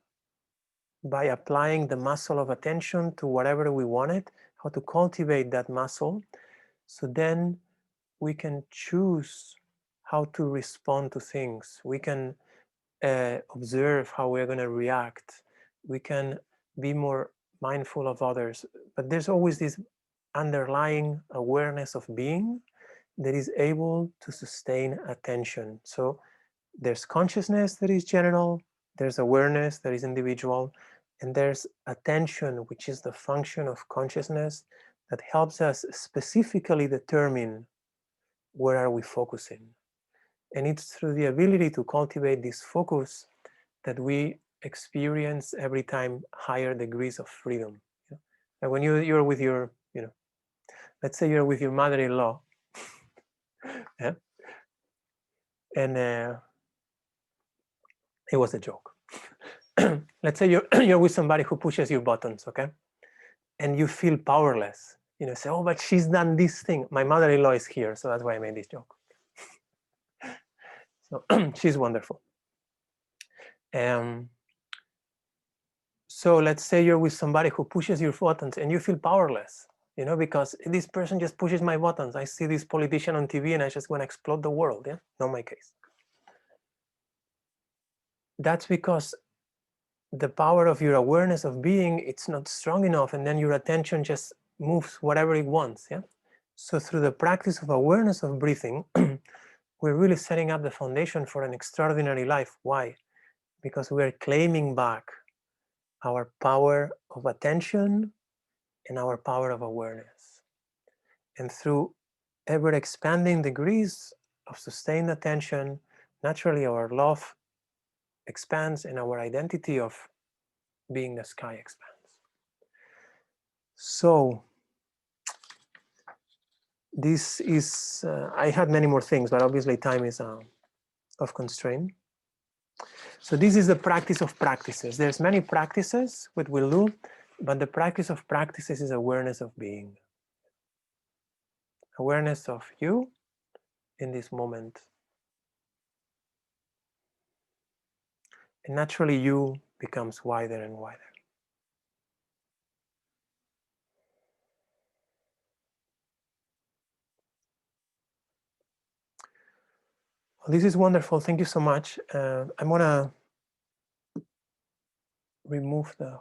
by applying the muscle of attention to whatever we wanted, how to cultivate that muscle, so then we can choose how to respond to things. We can observe how we're going to react. We can be more mindful of others. But there's always this underlying awareness of being that is able to sustain attention. So there's consciousness that is general, there's awareness that is individual, and there's attention, which is the function of consciousness that helps us specifically determine where are we focusing. And it's through the ability to cultivate this focus that we experience every time higher degrees of freedom. And when you're with your, you know, let's say you're with your mother-in-law, yeah? And it was a joke. Let's say you're with somebody who pushes your buttons, okay? And you feel powerless. You know, say, oh, but she's done this thing. My mother-in-law is here, so that's why I made this joke. So she's wonderful. So let's say you're with somebody who pushes your buttons and you feel powerless, you know, because this person just pushes my buttons. I see this politician on TV and I just want to explode the world. Yeah, not my case. That's because the power of your awareness of being, it's not strong enough, and then your attention just moves whatever it wants. Yeah. So through the practice of awareness of breathing, we're really setting up the foundation for an extraordinary life. Why? Because we're claiming back our power of attention and our power of awareness. And through ever expanding degrees of sustained attention, naturally our love expands and our identity of being the sky expands. So this is, I had many more things, but obviously time is of constraint. So this is the practice of practices. There's many practices what we'll do, but the practice of practices is awareness of being. Awareness of you in this moment. And naturally you becomes wider and wider. Well, this is wonderful. Thank you so much. I'm gonna remove the